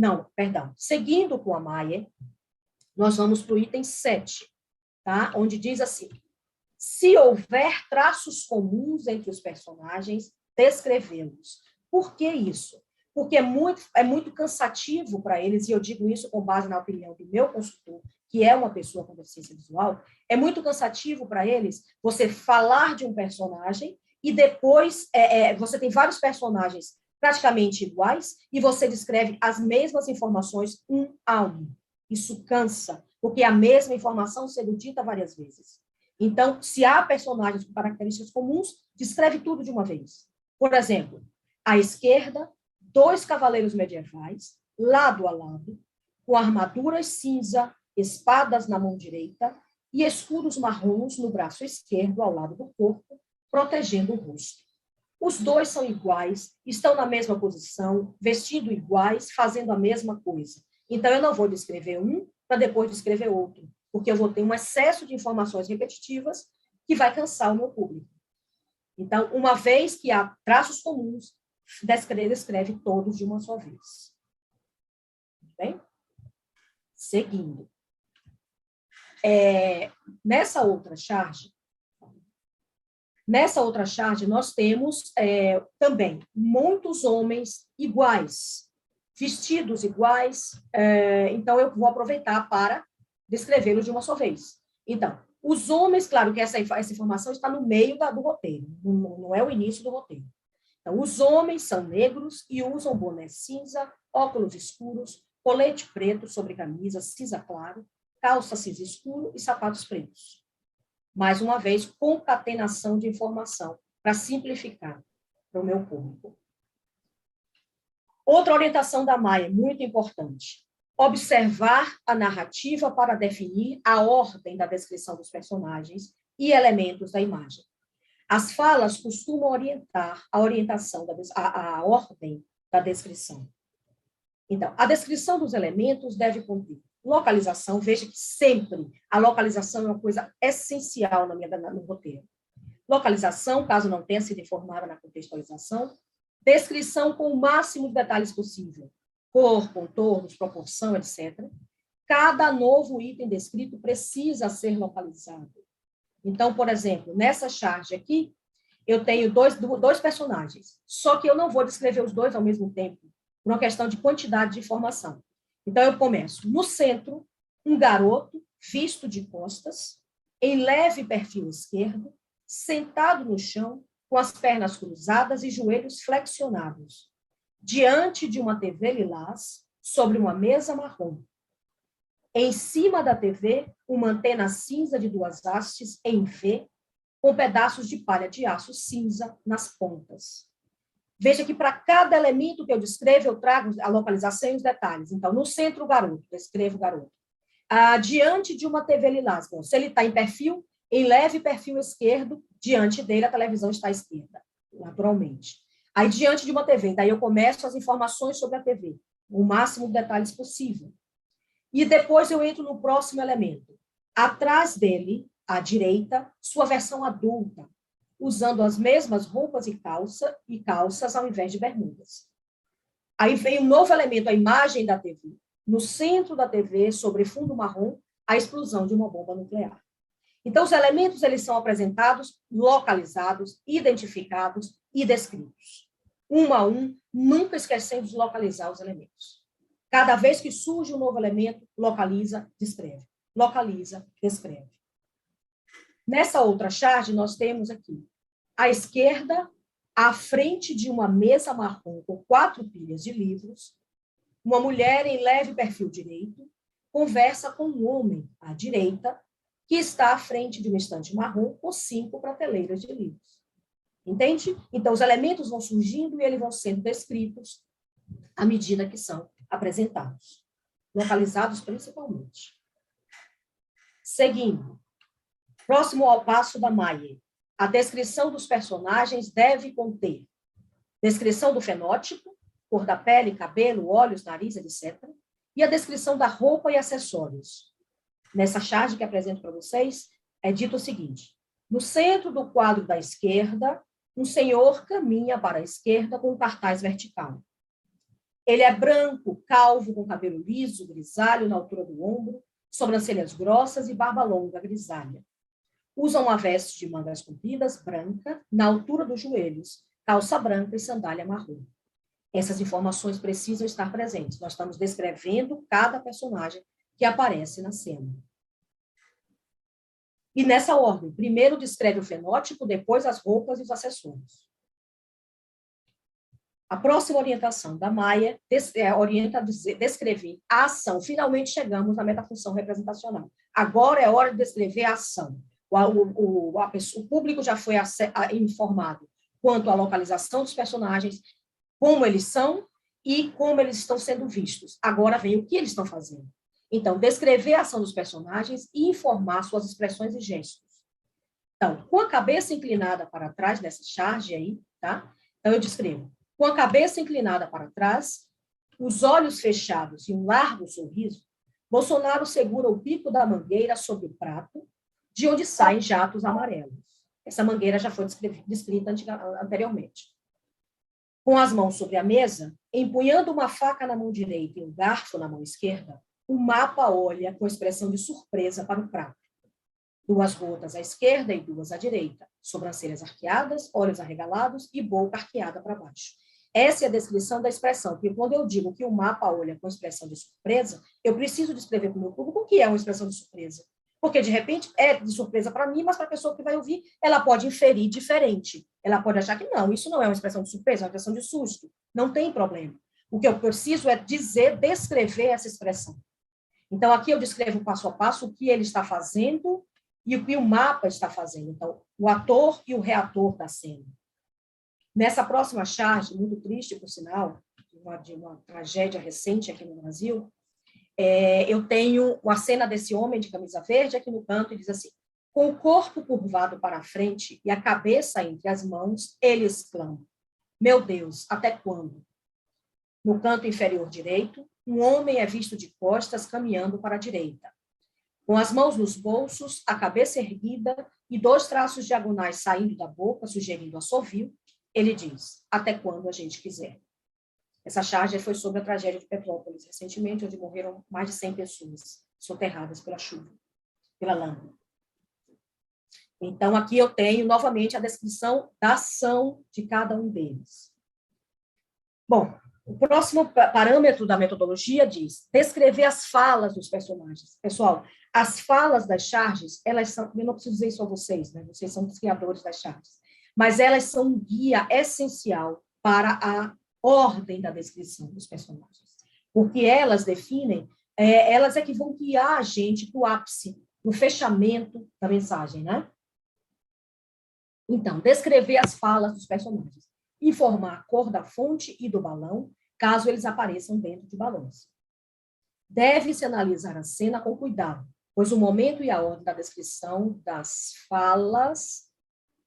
seguindo com a Maia, nós vamos para o item 7, tá? Onde diz assim, se houver traços comuns entre os personagens, descrevê-los. Por que isso? Porque é muito cansativo para eles, e eu digo isso com base na opinião do meu consultor, que é uma pessoa com deficiência visual, é muito cansativo para eles você falar de um personagem e depois você tem vários personagens praticamente iguais e você descreve as mesmas informações um a um. Isso cansa, porque é a mesma informação sendo dita várias vezes. Então, se há personagens com características comuns, descreve tudo de uma vez. Por exemplo, à esquerda, 2 cavaleiros medievais, lado a lado, com armaduras cinza, espadas na mão direita e escudos marrons no braço esquerdo, ao lado do corpo, protegendo o rosto. Os 2 são iguais, estão na mesma posição, vestindo iguais, fazendo a mesma coisa. Então, eu não vou descrever um para depois descrever outro, porque eu vou ter um excesso de informações repetitivas que vai cansar o meu público. Então, uma vez que há traços comuns, descreve todos de uma só vez. Bem? Seguindo. Nessa outra charge, nós temos também muitos homens iguais, vestidos iguais, então eu vou aproveitar para descrevê-los de uma só vez. Então, os homens, claro que essa informação está no meio do roteiro, não é o início do roteiro. Então, os homens são negros e usam boné cinza, óculos escuros, colete preto sobre camisa cinza claro, calça cinza escuro e sapatos pretos. Mais uma vez, concatenação de informação para simplificar para o meu público. Outra orientação da Maia, muito importante. Observar a narrativa para definir a ordem da descrição dos personagens e elementos da imagem. As falas costumam orientar a ordem da descrição. Então, a descrição dos elementos deve conter localização. Veja que sempre a localização é uma coisa essencial no roteiro. Localização, caso não tenha sido informada na contextualização. Descrição com o máximo de detalhes possível. Cor, contornos, proporção, etc. Cada novo item descrito precisa ser localizado. Então, por exemplo, nessa charge aqui, eu tenho dois personagens, só que eu não vou descrever os dois ao mesmo tempo, por uma questão de quantidade de informação. Então, eu começo no centro, um garoto visto de costas, em leve perfil esquerdo, sentado no chão, com as pernas cruzadas e joelhos flexionados, diante de uma TV lilás, sobre uma mesa marrom. Em cima da TV, uma antena cinza de 2 hastes em V, com pedaços de palha de aço cinza nas pontas. Veja que para cada elemento que eu descrevo, eu trago a localização e os detalhes. Então, no centro, o garoto, descrevo o garoto. Diante de uma TV lilás, bom, se ele está em perfil, em leve perfil esquerdo, diante dele a televisão está à esquerda, naturalmente. Aí, diante de uma TV, daí eu começo as informações sobre a TV, o máximo de detalhes possível. E depois eu entro no próximo elemento. Atrás dele, à direita, sua versão adulta, usando as mesmas roupas e calças ao invés de bermudas. Aí vem um novo elemento, a imagem da TV. No centro da TV, sobre fundo marrom, a explosão de uma bomba nuclear. Então, os elementos eles são apresentados, localizados, identificados e descritos. Um a um, nunca esquecendo de localizar os elementos. Cada vez que surge um novo elemento, localiza, descreve. Localiza, descreve. Nessa outra charge, nós temos aqui, à esquerda, à frente de uma mesa marrom com 4 pilhas de livros, uma mulher em leve perfil direito conversa com um homem à direita, que está à frente de uma estante marrom com 5 prateleiras de livros. Entende? Então, os elementos vão surgindo e eles vão sendo descritos à medida que são apresentados, localizados principalmente. Seguindo. Próximo ao passo da Maia, a descrição dos personagens deve conter descrição do fenótipo, cor da pele, cabelo, olhos, nariz, etc. E a descrição da roupa e acessórios. Nessa charge que apresento para vocês, é dito o seguinte: no centro do quadro da esquerda, um senhor caminha para a esquerda com um cartaz vertical. Ele é branco, calvo, com cabelo liso, grisalho na altura do ombro, sobrancelhas grossas e barba longa, grisalha. Usa uma veste de mangas compridas, branca, na altura dos joelhos, calça branca e sandália marrom. Essas informações precisam estar presentes. Nós estamos descrevendo cada personagem que aparece na cena. E nessa ordem, primeiro descreve o fenótipo, depois as roupas e os acessórios. A próxima orientação da Maia orienta a descrever a ação. Finalmente chegamos na metafunção representacional. Agora é hora de descrever a ação. O público já foi informado quanto à localização dos personagens, como eles são e como eles estão sendo vistos. Agora vem o que eles estão fazendo. Então, descrever a ação dos personagens e informar suas expressões e gestos. Então, com a cabeça inclinada para trás, nessa charge aí, tá? Então, eu descrevo. Com a cabeça inclinada para trás, os olhos fechados e um largo sorriso, Bolsonaro segura o bico da mangueira sobre o prato, de onde saem jatos amarelos. Essa mangueira já foi descrita anteriormente. Com as mãos sobre a mesa, empunhando uma faca na mão direita e um garfo na mão esquerda, o mapa olha com expressão de surpresa para o prato. 2 gotas à esquerda e 2 à direita, sobrancelhas arqueadas, olhos arregalados e boca arqueada para baixo. Essa é a descrição da expressão, porque quando eu digo que o mapa olha com expressão de surpresa, eu preciso descrever para o meu público o que é uma expressão de surpresa. Porque, de repente, é de surpresa para mim, mas para a pessoa que vai ouvir, ela pode inferir diferente. Ela pode achar que não, isso não é uma expressão de surpresa, é uma expressão de susto. Não tem problema. O que eu preciso é descrever essa expressão. Então, aqui eu descrevo passo a passo o que ele está fazendo e o que o mapa está fazendo. Então, o ator e o reator da cena. Nessa próxima charge, muito triste, por sinal, de uma tragédia recente aqui no Brasil, eu tenho a cena desse homem de camisa verde aqui no canto e diz assim: com o corpo curvado para a frente e a cabeça entre as mãos, ele exclama: meu Deus, até quando? No canto inferior direito, um homem é visto de costas caminhando para a direita. Com as mãos nos bolsos, a cabeça erguida e 2 traços diagonais saindo da boca, sugerindo assovio, ele diz: até quando a gente quiser. Essa charge foi sobre a tragédia de Petrópolis, recentemente, onde morreram mais de 100 pessoas soterradas pela chuva, pela lama. Então, aqui eu tenho, novamente, a descrição da ação de cada um deles. Bom, o próximo parâmetro da metodologia diz descrever as falas dos personagens. Pessoal, as falas das charges, elas são, eu não preciso dizer isso a vocês, né? Vocês são os criadores das charges, mas elas são um guia essencial para a ordem da descrição dos personagens, porque elas definem, elas é que vão guiar a gente para o ápice, no fechamento da mensagem, né? Então, descrever as falas dos personagens, informar a cor da fonte e do balão, caso eles apareçam dentro de balões. Deve-se analisar a cena com cuidado, pois o momento e a ordem da descrição das falas...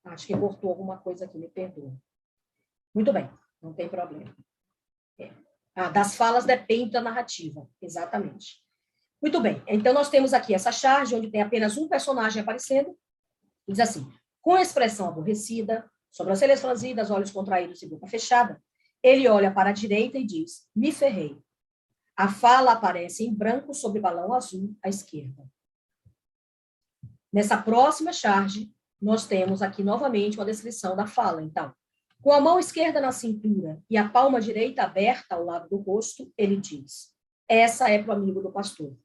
Acho que cortou alguma coisa aqui, me perdoa. Muito bem, não tem problema. Das falas depende da narrativa, exatamente. Muito bem, então nós temos aqui essa charge, onde tem apenas um personagem aparecendo, e diz assim: com expressão aborrecida, sobrancelhas franzidas, olhos contraídos e boca fechada, ele olha para a direita e diz: me ferrei. A fala aparece em branco sobre balão azul à esquerda. Nessa próxima charge, nós temos aqui novamente uma descrição da fala. Então, com a mão esquerda na cintura e a palma direita aberta ao lado do rosto, ele diz: essa é para o amigo do pastor.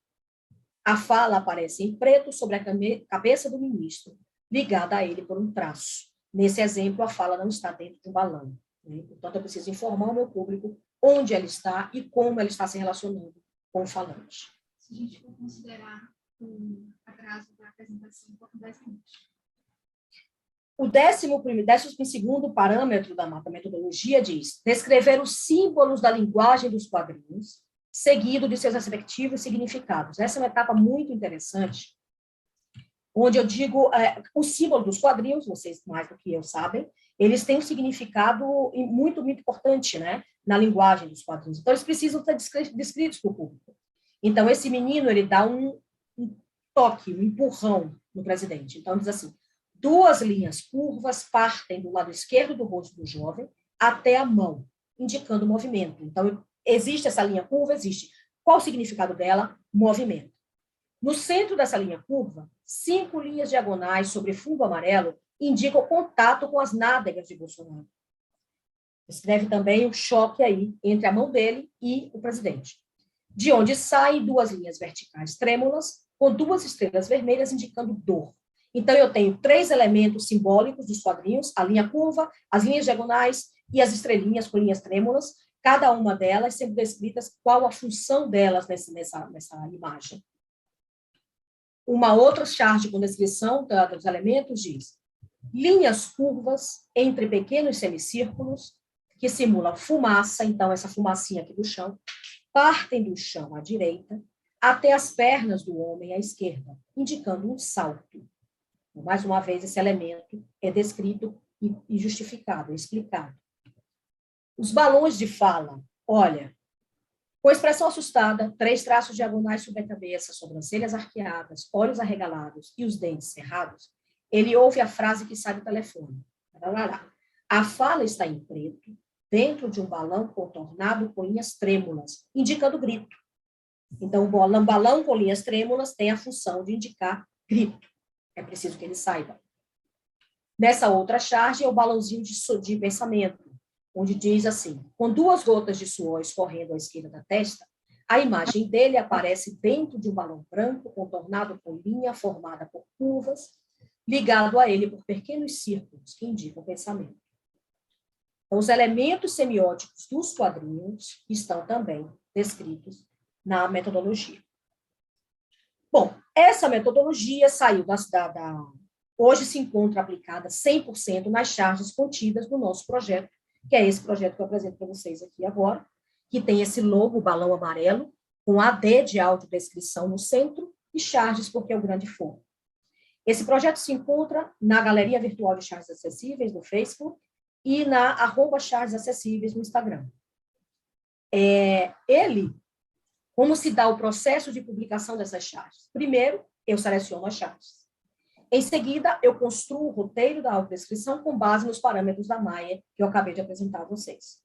A fala aparece em preto sobre a cabeça do ministro, ligada a ele por um traço. Nesse exemplo, a fala não está dentro de um balão, né? Portanto, eu preciso informar o meu público onde ela está e como ela está se relacionando com o falante. Se a gente for considerar o atraso da apresentação por 10 minutos. O 12º parâmetro da metodologia diz descrever os símbolos da linguagem dos quadrinhos, seguido de seus respectivos significados. Essa é uma etapa muito interessante, onde eu digo, o símbolo dos quadrinhos, vocês mais do que eu sabem, eles têm um significado muito, muito importante, né, na linguagem dos quadrinhos. Então, eles precisam ser descritos para o público. Então, esse menino, ele dá um toque, um empurrão no presidente. Então, diz assim: 2 linhas curvas partem do lado esquerdo do rosto do jovem até a mão, indicando o movimento. Então, existe essa linha curva? Existe. Qual o significado dela? Movimento. No centro dessa linha curva, 5 linhas diagonais sobre fundo amarelo indicam o contato com as nádegas de Bolsonaro. Escreve também o choque aí entre a mão dele e o presidente. De onde saem 2 linhas verticais trêmulas, com 2 estrelas vermelhas indicando dor. Então, eu tenho 3 elementos simbólicos dos quadrinhos: a linha curva, as linhas diagonais e as estrelinhas com linhas trêmulas, cada uma delas sendo descritas qual a função delas nessa imagem. Uma outra charge com descrição dos elementos diz: linhas curvas entre pequenos semicírculos, que simulam fumaça, então essa fumacinha aqui do chão, partem do chão à direita até as pernas do homem à esquerda, indicando um salto. Mais uma vez, esse elemento é descrito e justificado, explicado. Os balões de fala, olha, Com expressão assustada, 3 traços diagonais sobre a cabeça, sobrancelhas arqueadas, olhos arregalados e os dentes cerrados, ele ouve a frase que sai do telefone. A fala está em preto, dentro de um balão contornado com linhas trêmulas, indicando grito. Então, o balão com linhas trêmulas tem a função de indicar grito. É preciso que ele saiba. Nessa outra charge é o balãozinho de pensamento, onde diz assim: com 2 gotas de suor escorrendo à esquerda da testa, a imagem dele aparece dentro de um balão branco contornado com linha formada por curvas, ligado a ele por pequenos círculos que indicam o pensamento. Então, os elementos semióticos dos quadrinhos estão também descritos na metodologia. Bom, essa metodologia saiu hoje se encontra aplicada 100% nas charges contidas no nosso projeto, que é esse projeto que eu apresento para vocês aqui agora, que tem esse logo, balão amarelo, com AD de audiodescrição no centro e charges, porque é o grande foco. Esse projeto se encontra na Galeria Virtual de Charges Acessíveis, no Facebook, e na @charges acessíveis no Instagram. Como se dá o processo de publicação dessas charges? Primeiro, eu seleciono as charges. Em seguida, eu construo o roteiro da audiodescrição com base nos parâmetros da Maia, que eu acabei de apresentar a vocês.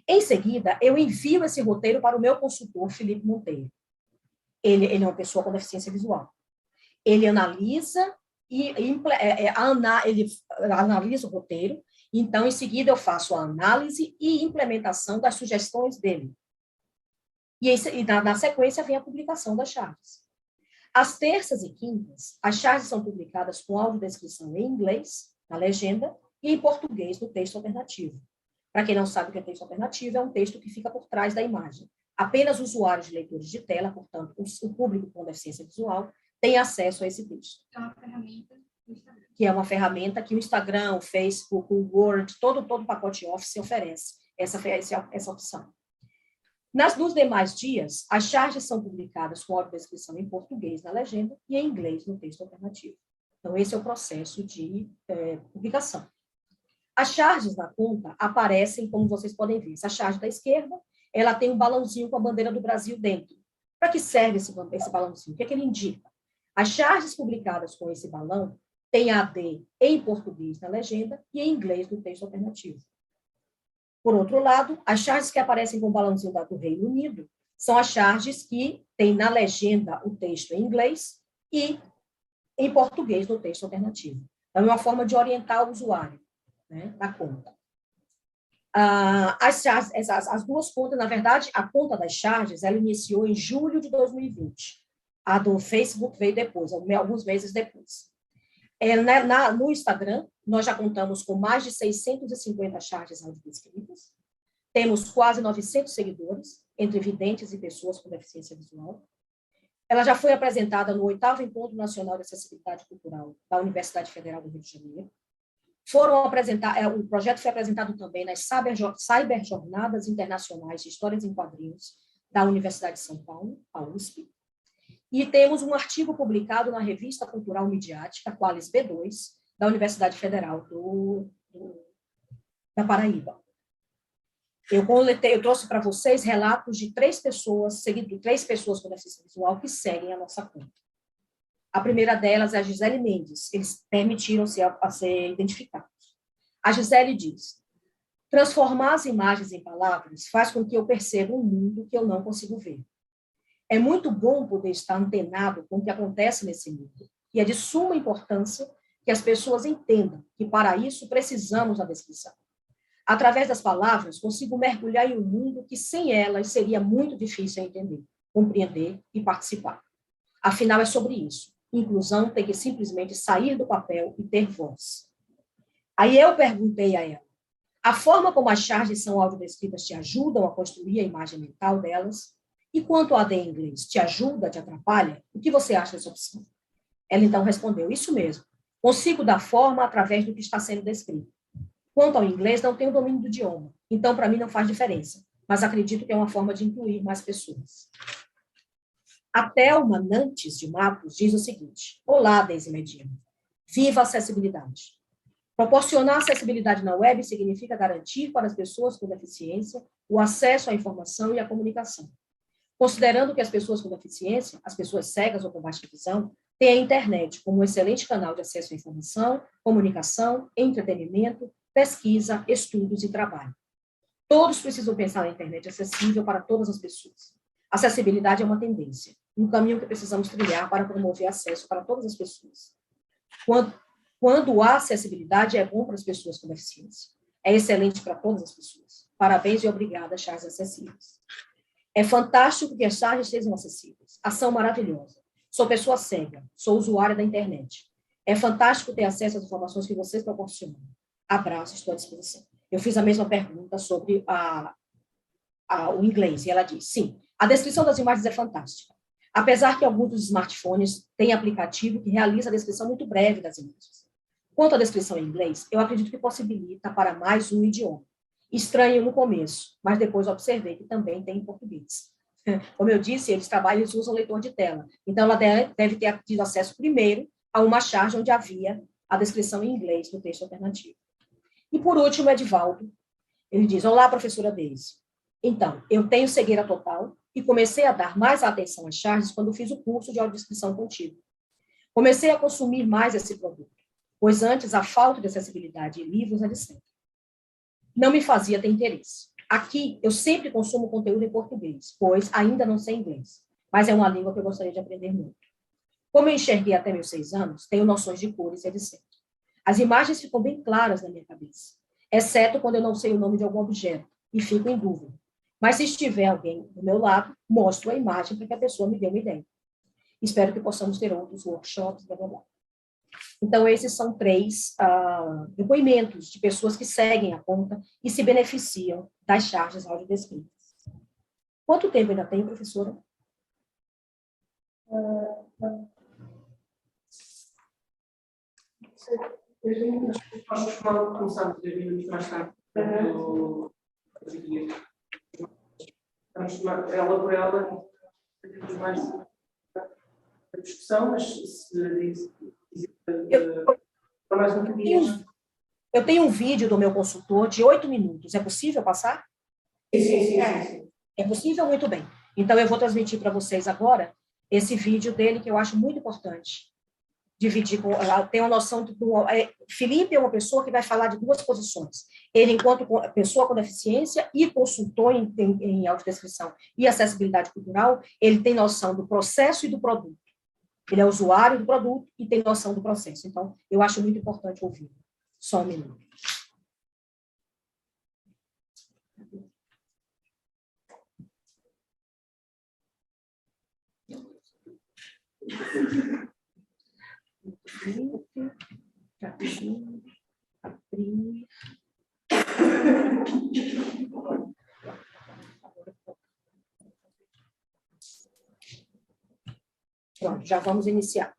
Em seguida, eu envio esse roteiro para o meu consultor, Felipe Monteiro. Ele é uma pessoa com deficiência visual. Ele analisa ele analisa o roteiro. Então, em seguida, eu faço a análise e implementação das sugestões dele. E na sequência, vem a publicação das charges. Às terças e quintas, as charges são publicadas com audiodescrição em inglês, na legenda, e em português, no texto alternativo. Para quem não sabe o que é texto alternativo, é um texto que fica por trás da imagem. Apenas usuários de leitores de tela, portanto, o público com deficiência visual, tem acesso a esse texto. É uma ferramenta do Instagram. Que é uma ferramenta que o Instagram, o Facebook, o Word, todo o pacote Office oferece essa opção. Nos demais dias, as charges são publicadas com audiodescrição em português na legenda e em inglês no texto alternativo. Então, esse é o processo de publicação. As charges na conta aparecem, como vocês podem ver. Essa charge da esquerda, ela tem um balãozinho com a bandeira do Brasil dentro. Para que serve esse balãozinho? O que é que ele indica? As charges publicadas com esse balão têm AD em português na legenda e em inglês no texto alternativo. Por outro lado, as charges que aparecem com o balãozinho do Reino Unido são as charges que têm na legenda o texto em inglês e em português no texto alternativo. Então, é uma forma de orientar o usuário, né, da conta. As duas contas, na verdade, a conta das charges, ela iniciou em julho de 2020. A do Facebook veio depois, alguns meses depois. No Instagram, nós já contamos com mais de 650 charges audiodescritas, temos quase 900 seguidores, entre videntes e pessoas com deficiência visual. Ela já foi apresentada no 8º Encontro Nacional de Acessibilidade Cultural da Universidade Federal do Rio de Janeiro. O projeto foi apresentado também nas Cyberjornadas Internacionais de Histórias em Quadrinhos da Universidade de São Paulo, a USP. E temos um artigo publicado na Revista Cultural Midiática, Qualis B2, da Universidade Federal da Paraíba. Eu trouxe para vocês relatos de 3 pessoas com deficiência visual que seguem a nossa conta. A primeira delas é a Gisele Mendes. Eles permitiram-se a ser identificados. A Gisele diz: transformar as imagens em palavras faz com que eu perceba um mundo que eu não consigo ver. É muito bom poder estar antenado com o que acontece nesse mundo, e é de suma importância que as pessoas entendam que, para isso, precisamos da descrição. Através das palavras, consigo mergulhar em um mundo que, sem elas, seria muito difícil entender, compreender e participar. Afinal, é sobre isso. Inclusão tem que simplesmente sair do papel e ter voz. Aí eu perguntei a ela: a forma como as charges são audiodescritas te ajudam a construir a imagem mental delas? E quanto ao AD em inglês, te ajuda, te atrapalha? O que você acha dessa opção? Ela então respondeu: isso mesmo. Consigo dar forma através do que está sendo descrito. Quanto ao inglês, não tenho domínio do idioma. Então, para mim, não faz diferença. Mas acredito que é uma forma de incluir mais pessoas. A Thelma Nantes de Matos diz o seguinte: olá, Deise Medina. Viva a acessibilidade. Proporcionar acessibilidade na web significa garantir para as pessoas com deficiência o acesso à informação e à comunicação. Considerando que as pessoas com deficiência, as pessoas cegas ou com baixa visão, têm a internet como um excelente canal de acesso à informação, comunicação, entretenimento, pesquisa, estudos e trabalho. Todos precisam pensar na internet acessível para todas as pessoas. Acessibilidade é uma tendência, um caminho que precisamos trilhar para promover acesso para todas as pessoas. Quando há acessibilidade, é bom para as pessoas com deficiência. É excelente para todas as pessoas. Parabéns e obrigada, Charges Acessíveis. É fantástico que as charges sejam acessíveis. Ação maravilhosa. Sou pessoa cega, sou usuária da internet. É fantástico ter acesso às informações que vocês proporcionam. Abraço, estou à disposição. Eu fiz a mesma pergunta sobre o inglês, e ela diz, sim, a descrição das imagens é fantástica. Apesar que alguns dos smartphones têm aplicativo que realiza a descrição muito breve das imagens. Quanto à descrição em inglês, eu acredito que possibilita para mais um idioma. Estranho no começo, mas depois observei que também tem em português. Como eu disse, eles usam leitor de tela. Então, ela deve ter tido acesso primeiro a uma charge onde havia a descrição em inglês do texto alternativo. E, por último, Edivaldo. Ele diz, olá, professora Deise. Então, eu tenho cegueira total e comecei a dar mais atenção às charges quando fiz o curso de audiodescrição contigo. Comecei a consumir mais esse produto, pois antes a falta de acessibilidade em livros é de sempre. Não me fazia ter interesse. Aqui, eu sempre consumo conteúdo em português, pois ainda não sei inglês, mas é uma língua que eu gostaria de aprender muito. Como eu enxerguei até meus 6 anos, tenho noções de cores e etc. As imagens ficam bem claras na minha cabeça, exceto quando eu não sei o nome de algum objeto e fico em dúvida. Mas se estiver alguém do meu lado, mostro a imagem para que a pessoa me dê uma ideia. Espero que possamos ter outros workshops, blá, blá, blá. Então, esses são 3 depoimentos de pessoas que seguem a conta e se beneficiam das charges audiodescritas. Quanto tempo ainda tem, professora? Nós começamos 10 minutos mais tarde. Ela por ela, temos mais a discussão, mas se diz mais um bocadinho. Eu tenho um vídeo do meu consultor de 8 minutos. É possível passar? Sim. É possível? Muito bem. Então, eu vou transmitir para vocês agora esse vídeo dele, que eu acho muito importante. Dividir, tem uma noção Felipe é uma pessoa que vai falar de 2 posições. Ele, enquanto pessoa com deficiência e consultor em audiodescrição e acessibilidade cultural, ele tem noção do processo e do produto. Ele é usuário do produto e tem noção do processo. Então, eu acho muito importante ouvir. Só um minuto. Abrir. Pronto, já vamos iniciar.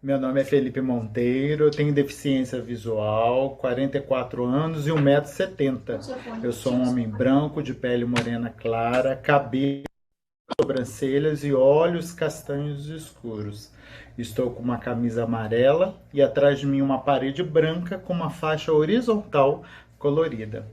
Meu nome é Felipe Monteiro, eu tenho deficiência visual, 44 anos e 1,70 m. Eu sou um homem branco, de pele morena clara, cabelo, sobrancelhas e olhos castanhos escuros. Estou com uma camisa amarela e atrás de mim uma parede branca com uma faixa horizontal colorida.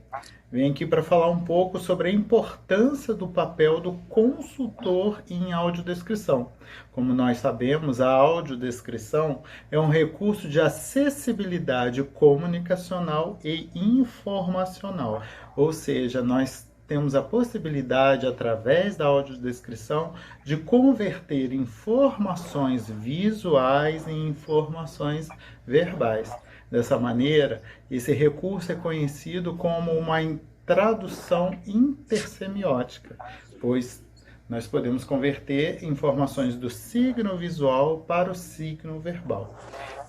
Venho aqui para falar um pouco sobre a importância do papel do consultor em audiodescrição. Como nós sabemos, a audiodescrição é um recurso de acessibilidade comunicacional e informacional, ou seja, nós temos a possibilidade, através da audiodescrição, de converter informações visuais em informações verbais. Dessa maneira, esse recurso é conhecido como uma tradução intersemiótica, pois nós podemos converter informações do signo visual para o signo verbal.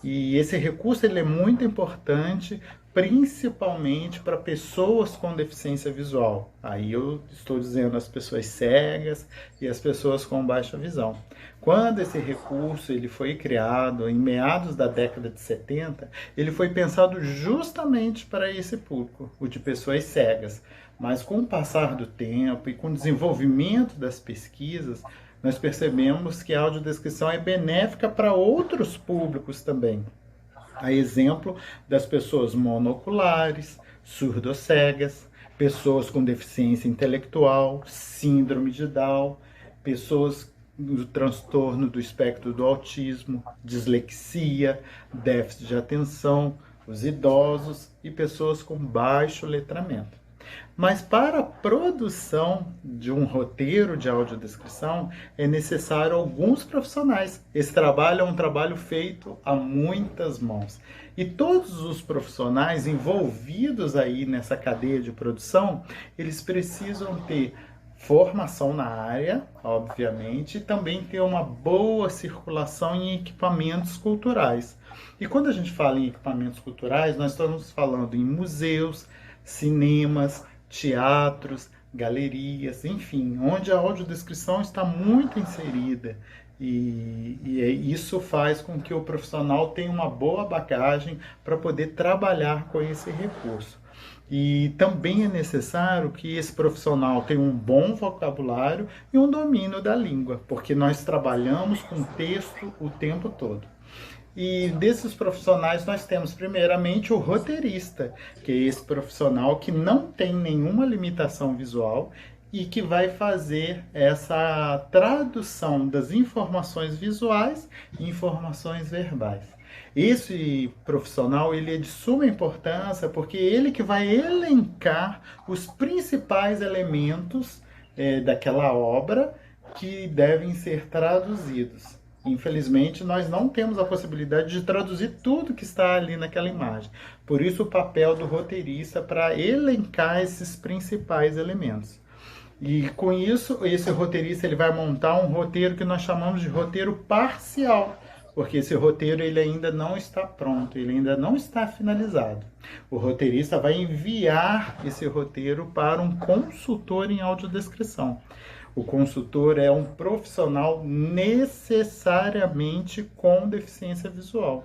E esse recurso ele é muito importante, principalmente para pessoas com deficiência visual. Aí eu estou dizendo as pessoas cegas e as pessoas com baixa visão. Quando esse recurso ele foi criado em meados da década de 70, ele foi pensado justamente para esse público, o de pessoas cegas. Mas com o passar do tempo e com o desenvolvimento das pesquisas, nós percebemos que a audiodescrição é benéfica para outros públicos também. A exemplo das pessoas monoculares, surdo-cegas, pessoas com deficiência intelectual, síndrome de Down, pessoas do transtorno do espectro do autismo, dislexia, déficit de atenção, os idosos e pessoas com baixo letramento. Mas para a produção de um roteiro de audiodescrição é necessário alguns profissionais. Esse trabalho é um trabalho feito a muitas mãos. E todos os profissionais envolvidos aí nessa cadeia de produção, eles precisam ter formação na área, obviamente, e também ter uma boa circulação em equipamentos culturais. E quando a gente fala em equipamentos culturais, nós estamos falando em museus, cinemas, teatros, galerias, enfim, onde a audiodescrição está muito inserida. E isso faz com que o profissional tenha uma boa bagagem para poder trabalhar com esse recurso. E também é necessário que esse profissional tenha um bom vocabulário e um domínio da língua, porque nós trabalhamos com texto o tempo todo. E desses profissionais nós temos primeiramente o roteirista, que é esse profissional que não tem nenhuma limitação visual e que vai fazer essa tradução das informações visuais e informações verbais. Esse profissional ele é de suma importância porque ele que vai elencar os principais elementos daquela obra que devem ser traduzidos. Infelizmente, nós não temos a possibilidade de traduzir tudo que está ali naquela imagem. Por isso, o papel do roteirista para elencar esses principais elementos. E com isso, esse roteirista ele vai montar um roteiro que nós chamamos de roteiro parcial, porque esse roteiro ele ainda não está pronto, ele ainda não está finalizado. O roteirista vai enviar esse roteiro para um consultor em audiodescrição. O consultor é um profissional necessariamente com deficiência visual.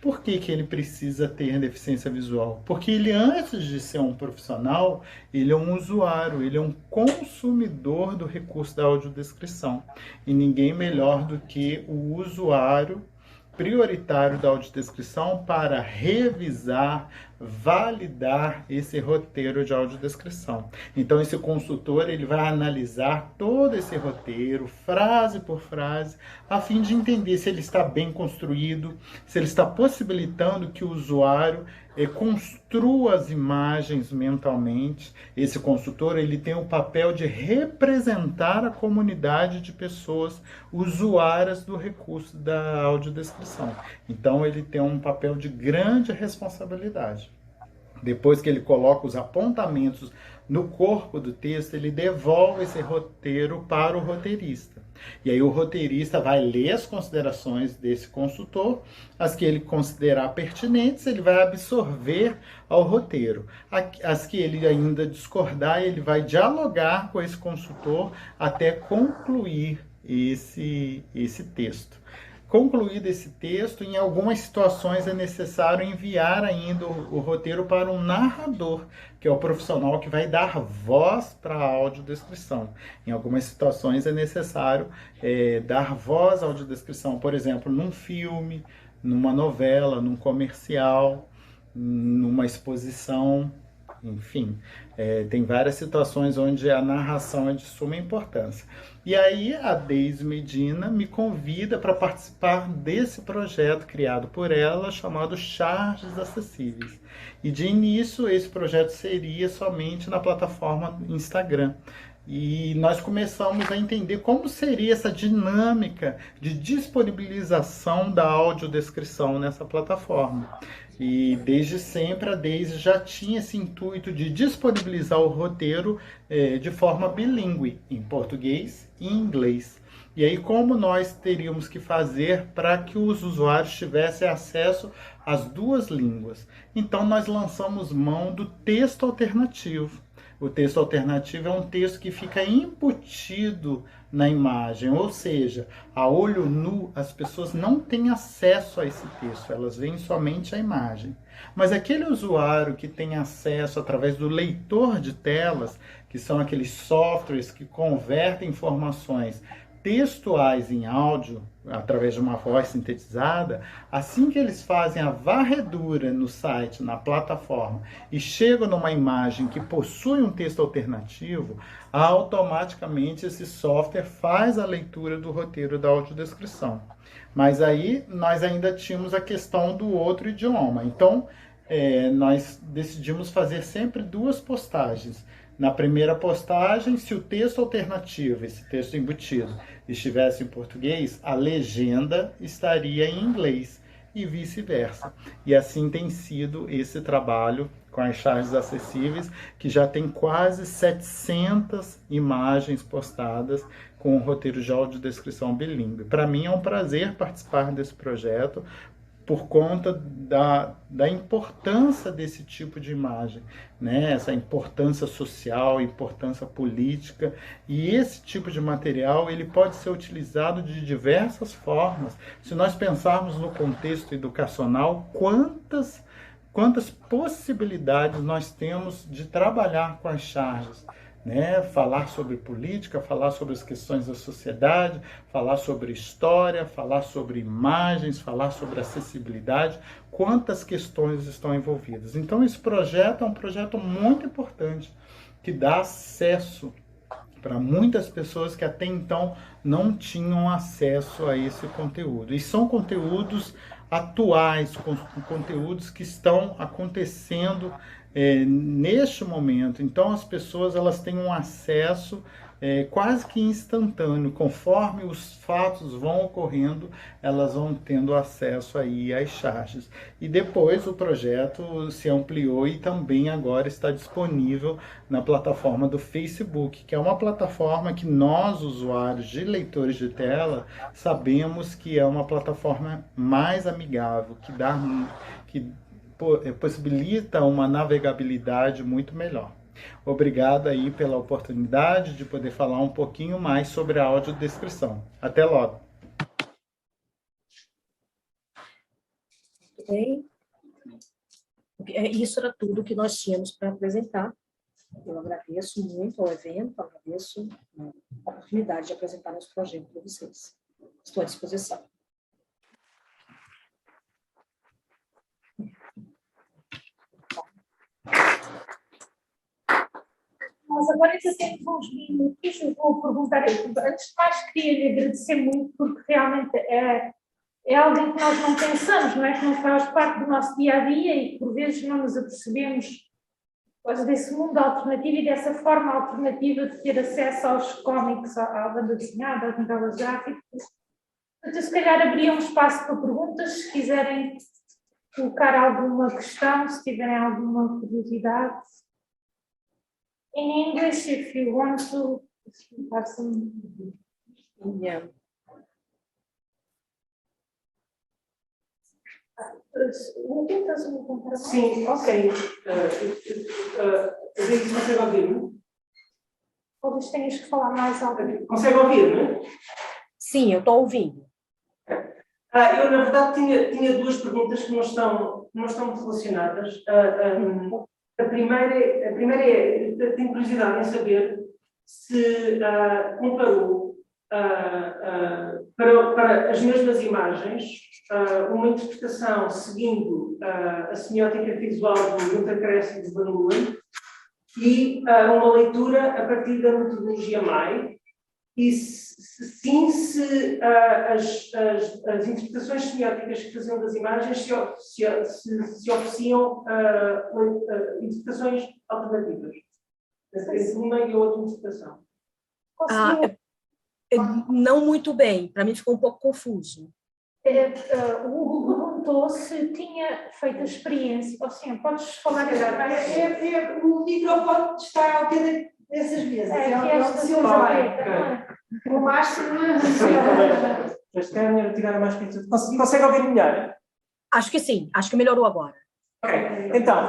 Por que ele precisa ter deficiência visual? Porque ele, antes de ser um profissional, ele é um usuário, ele é um consumidor do recurso da audiodescrição. E ninguém melhor do que o usuário prioritário da audiodescrição para revisar, validar esse roteiro de audiodescrição. Então, esse consultor ele vai analisar todo esse roteiro, frase por frase, a fim de entender se ele está bem construído, se ele está possibilitando que o usuário construa as imagens mentalmente. Esse consultor ele tem o papel de representar a comunidade de pessoas usuárias do recurso da audiodescrição. Então ele tem um papel de grande responsabilidade. Depois que ele coloca os apontamentos no corpo do texto, ele devolve esse roteiro para o roteirista. E aí o roteirista vai ler as considerações desse consultor, as que ele considerar pertinentes, ele vai absorver ao roteiro. As que ele ainda discordar, ele vai dialogar com esse consultor até concluir esse texto. Concluído esse texto, em algumas situações é necessário enviar ainda o roteiro para um narrador, que é o profissional que vai dar voz para a audiodescrição. Em algumas situações é necessário dar voz à audiodescrição, por exemplo, num filme, numa novela, num comercial, numa exposição, enfim. Tem várias situações onde a narração é de suma importância. E aí a Deise Medina me convida para participar desse projeto criado por ela, chamado Charges Acessíveis. E de início esse projeto seria somente na plataforma Instagram. E nós começamos a entender como seria essa dinâmica de disponibilização da audiodescrição nessa plataforma. E desde sempre a Deise já tinha esse intuito de disponibilizar o roteiro de forma bilíngue, em português e em inglês. E aí como nós teríamos que fazer para que os usuários tivessem acesso às duas línguas? Então nós lançamos mão do texto alternativo. O texto alternativo é um texto que fica embutido na imagem, ou seja, a olho nu as pessoas não têm acesso a esse texto, elas veem somente a imagem. Mas aquele usuário que tem acesso através do leitor de telas, que são aqueles softwares que convertem informações textuais em áudio, através de uma voz sintetizada, assim que eles fazem a varredura no site, na plataforma, e chegam numa imagem que possui um texto alternativo, automaticamente esse software faz a leitura do roteiro da audiodescrição. Mas aí nós ainda tínhamos a questão do outro idioma. Então, nós decidimos fazer sempre 2 postagens. Na primeira postagem, se o texto alternativo, esse texto embutido, estivesse em português, a legenda estaria em inglês e vice-versa. E assim tem sido esse trabalho com as charges acessíveis, que já tem quase 700 imagens postadas com o roteiro de audiodescrição bilíngue. Para mim é um prazer participar desse projeto, por conta da importância desse tipo de imagem, né? Essa importância social, importância política, e esse tipo de material ele pode ser utilizado de diversas formas. Se nós pensarmos no contexto educacional, quantas possibilidades nós temos de trabalhar com as charges, né? Falar sobre política, falar sobre as questões da sociedade, falar sobre história, falar sobre imagens, falar sobre acessibilidade, quantas questões estão envolvidas. Então esse projeto é um projeto muito importante, que dá acesso para muitas pessoas que até então não tinham acesso a esse conteúdo. E são conteúdos atuais, conteúdos que estão acontecendo neste momento. Então as pessoas elas têm um acesso quase que instantâneo, conforme os fatos vão ocorrendo, elas vão tendo acesso aí às charges. E depois o projeto se ampliou e também agora está disponível na plataforma do Facebook, que é uma plataforma que nós, usuários de leitores de tela, sabemos que é uma plataforma mais amigável, que possibilita uma navegabilidade muito melhor. Obrigado aí pela oportunidade de poder falar um pouquinho mais sobre a audiodescrição. Até logo. Muito bem. Isso era tudo que nós tínhamos para apresentar. Eu agradeço muito ao evento, agradeço a oportunidade de apresentar nosso projeto para vocês. Estou à disposição. Nós agora ainda temos uns minutos, eu vou perguntar, antes de mais queria lhe agradecer muito, porque realmente é alguém que nós não pensamos, não é? Que não faz parte do nosso dia-a-dia e que por vezes não nos apercebemos desse mundo alternativo e dessa forma alternativa de ter acesso aos cómics, à banda desenhada, às novelas gráficas. Portanto, eu se calhar abria um espaço para perguntas, se quiserem colocar alguma questão, se tiverem alguma curiosidade. In English, if you want to have some. Yeah. Sim, ok. Você consegue ouvir-me? Talvez tenhas que falar mais alto. Consegue ouvir-me? Sim, eu estou ouvindo. Eu, na verdade, tinha 2 perguntas que não estão muito relacionadas. A primeira é, tenho curiosidade em saber se comparou para as mesmas imagens uma interpretação seguindo a semiótica visual do Günter Kress e de Van Leeuwen e uma leitura a partir da metodologia MAI, e se as interpretações semióticas que faziam das imagens se ofereciam interpretações alternativas. Entre uma e outra interpretação. Não muito bem, para mim ficou um pouco confuso. O Hugo perguntou se tinha feito a experiência. Ou seja, podes falar O microfone está ao pé dessas mesas. O máximo. Consegue ouvir melhor? Acho que sim, acho que melhorou agora. Ok, então,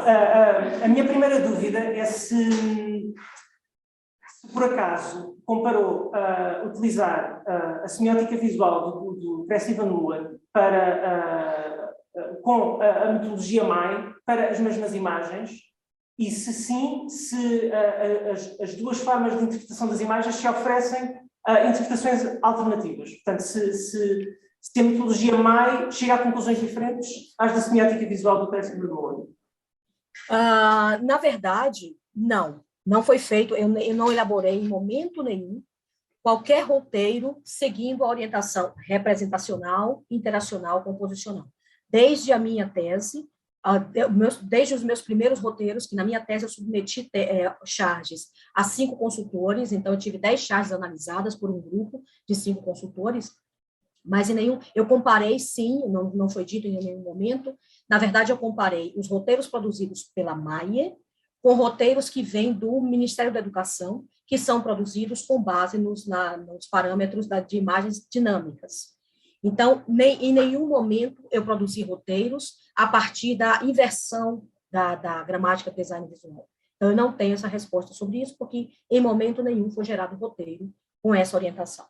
a minha primeira dúvida é se por acaso comparou utilizar a semiótica visual do Kress e Van Leeuwen com a metodologia MAI para as mesmas imagens, e se sim, se as 2 formas de interpretação das imagens se oferecem interpretações alternativas. Portanto, se a metodologia MAI chega a conclusões diferentes às da semiótica visual do Percy Bernoulli. Na verdade, não foi feito, eu não elaborei em momento nenhum qualquer roteiro seguindo a orientação representacional, interacional, composicional. Desde a minha tese, desde os meus primeiros roteiros, que na minha tese eu submeti charges a 5 consultores, então eu tive 10 charges analisadas por um grupo de 5 consultores, mas eu comparei, sim, não foi dito em nenhum momento, na verdade eu comparei os roteiros produzidos pela Maier com roteiros que vêm do Ministério da Educação, que são produzidos com base nos parâmetros de imagens dinâmicas. Então, em nenhum momento eu produzi roteiros a partir da inversão da gramática do design visual. Então, eu não tenho essa resposta sobre isso, porque em momento nenhum foi gerado roteiro com essa orientação.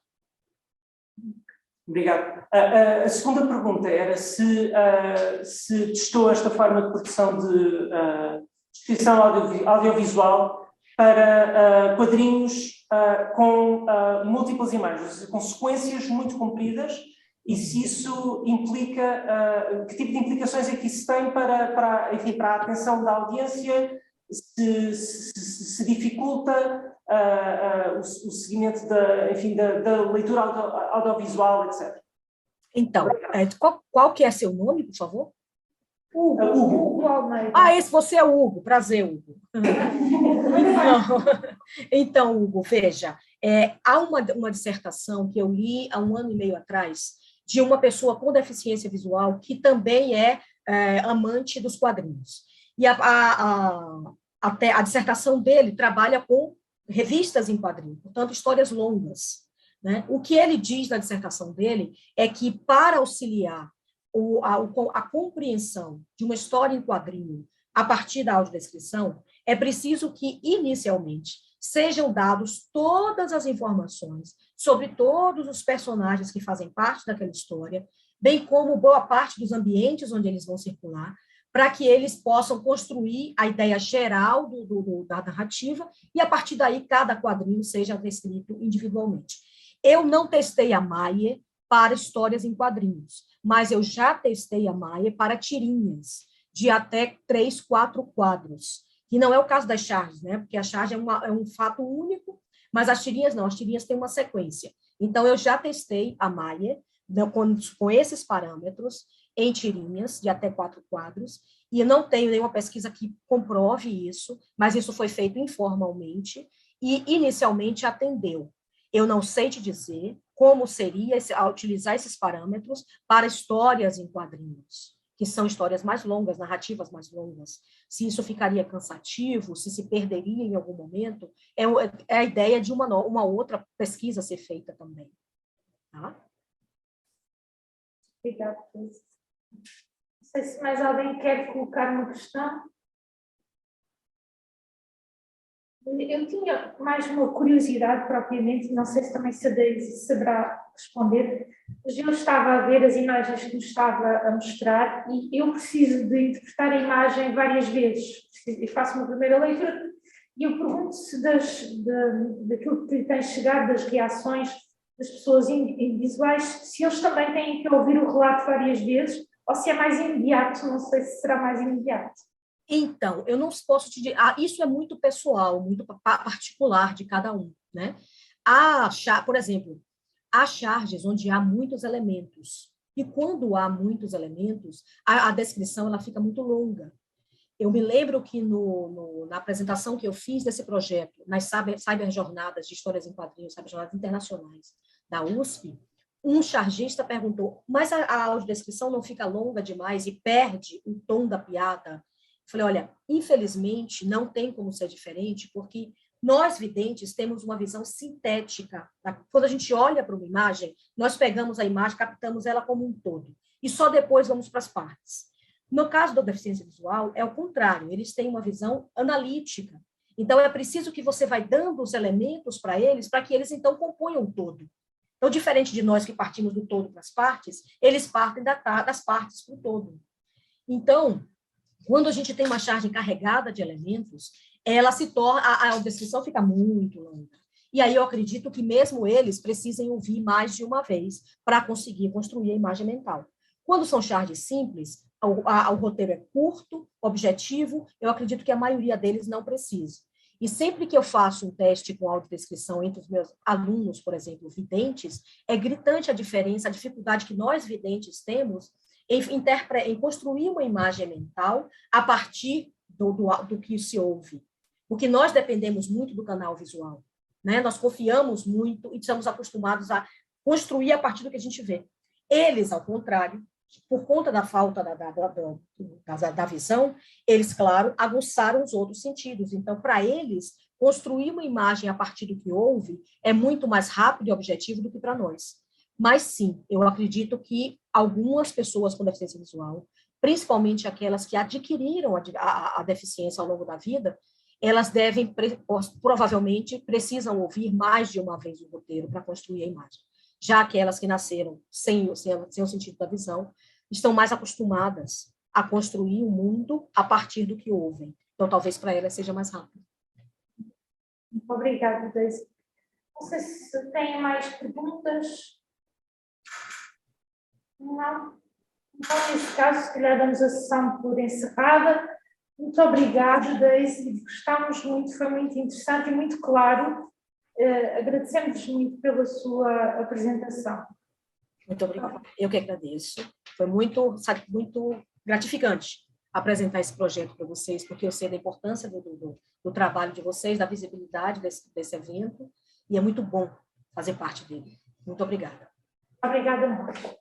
Obrigado. A segunda pergunta era se testou esta forma de produção de descrição audiovisual para quadrinhos com múltiplas imagens, com sequências muito compridas, e se isso implica, que tipo de implicações é que isso tem para a atenção da audiência, se dificulta o seguimento da leitura audiovisual, etc. Então, qual que é seu nome, por favor? Hugo Almeida. Você é o Hugo. Prazer, Hugo. Então, Hugo, veja, há uma dissertação que eu li há 1 ano e meio atrás de uma pessoa com deficiência visual que também é amante dos quadrinhos. E a dissertação dele trabalha com revistas em quadrinhos, portanto, histórias longas, né? O que ele diz na dissertação dele é que, para auxiliar a compreensão de uma história em quadrinho a partir da audiodescrição, é preciso que, inicialmente, sejam dados todas as informações sobre todos os personagens que fazem parte daquela história, bem como boa parte dos ambientes onde eles vão circular, para que eles possam construir a ideia geral da narrativa e, a partir daí, cada quadrinho seja descrito individualmente. Eu não testei a Maier para histórias em quadrinhos, mas eu já testei a Maier para tirinhas, de até 3, 4 quadros, que não é o caso das charges, né? Porque a charge é um fato único, mas as tirinhas não, as tirinhas têm uma sequência. Então, eu já testei a Maier com esses parâmetros em tirinhas de até 4 quadros, e eu não tenho nenhuma pesquisa que comprove isso, mas isso foi feito informalmente, e inicialmente atendeu. Eu não sei te dizer como seria utilizar esses parâmetros para histórias em quadrinhos, que são histórias mais longas, narrativas mais longas. Se isso ficaria cansativo, se perderia em algum momento, é a ideia de uma outra pesquisa ser feita também. Tá? Obrigada. Não sei se mais alguém quer colocar uma questão. Eu tinha mais uma curiosidade propriamente, não sei se também se a Deise saberá responder, mas eu estava a ver as imagens que nos estava a mostrar e eu preciso de interpretar a imagem várias vezes. Eu faço uma primeira leitura e eu pergunto-se daquilo que lhe tem chegado, das reações das pessoas visuais, se eles também têm que ouvir o relato várias vezes ou se é mais imediato, não sei se será mais imediato. Então, eu não posso te dizer, isso é muito pessoal, muito particular de cada um, né? Por exemplo, há charges onde há muitos elementos, e quando há muitos elementos, a descrição ela fica muito longa. Eu me lembro que na apresentação que eu fiz desse projeto, nas cyberjornadas de histórias em quadrinhos, cyberjornadas internacionais da USP, um chargista perguntou, mas a audiodescrição não fica longa demais e perde o tom da piada? Eu falei, olha, infelizmente não tem como ser diferente, porque nós, videntes, temos uma visão sintética. Quando a gente olha para uma imagem, nós pegamos a imagem, captamos ela como um todo, e só depois vamos para as partes. No caso da deficiência visual, é o contrário, eles têm uma visão analítica. Então, é preciso que você vai dando os elementos para eles, para que eles, então, componham o todo. Então, diferente de nós que partimos do todo para as partes, eles partem das partes para o todo. Então, quando a gente tem uma charge carregada de elementos, ela se torna, a descrição fica muito longa. E aí eu acredito que mesmo eles precisem ouvir mais de uma vez para conseguir construir a imagem mental. Quando são charges simples, o roteiro é curto, objetivo, eu acredito que a maioria deles não precisa. E sempre que eu faço um teste com autodescrição entre os meus alunos, por exemplo, videntes, é gritante a diferença, a dificuldade que nós videntes temos em construir uma imagem mental a partir do que se ouve. Porque nós dependemos muito do canal visual, né? Nós confiamos muito e estamos acostumados a construir a partir do que a gente vê. Eles, ao contrário, por conta da falta da visão, eles, claro, aguçaram os outros sentidos. Então, para eles, construir uma imagem a partir do que houve é muito mais rápido e objetivo do que para nós. Mas, sim, eu acredito que algumas pessoas com deficiência visual, principalmente aquelas que adquiriram a deficiência ao longo da vida, elas devem, provavelmente, precisam ouvir mais de uma vez o roteiro para construir a imagem. Já aquelas que nasceram sem o sentido da visão, estão mais acostumadas a construir o mundo a partir do que ouvem. Então, talvez para elas seja mais rápido. Obrigada, Deise. Não sei se tem mais perguntas. Não? Então, nesse caso, se calhar damos a sessão por encerrada. Muito obrigada, Deise. Gostámos muito, foi muito interessante e muito claro. Agradecemos muito pela sua apresentação. Muito obrigada. Eu que agradeço. Foi muito gratificante apresentar esse projeto para vocês, porque eu sei da importância do trabalho de vocês, da visibilidade desse evento, e é muito bom fazer parte dele. Muito obrigada. Obrigada a nós.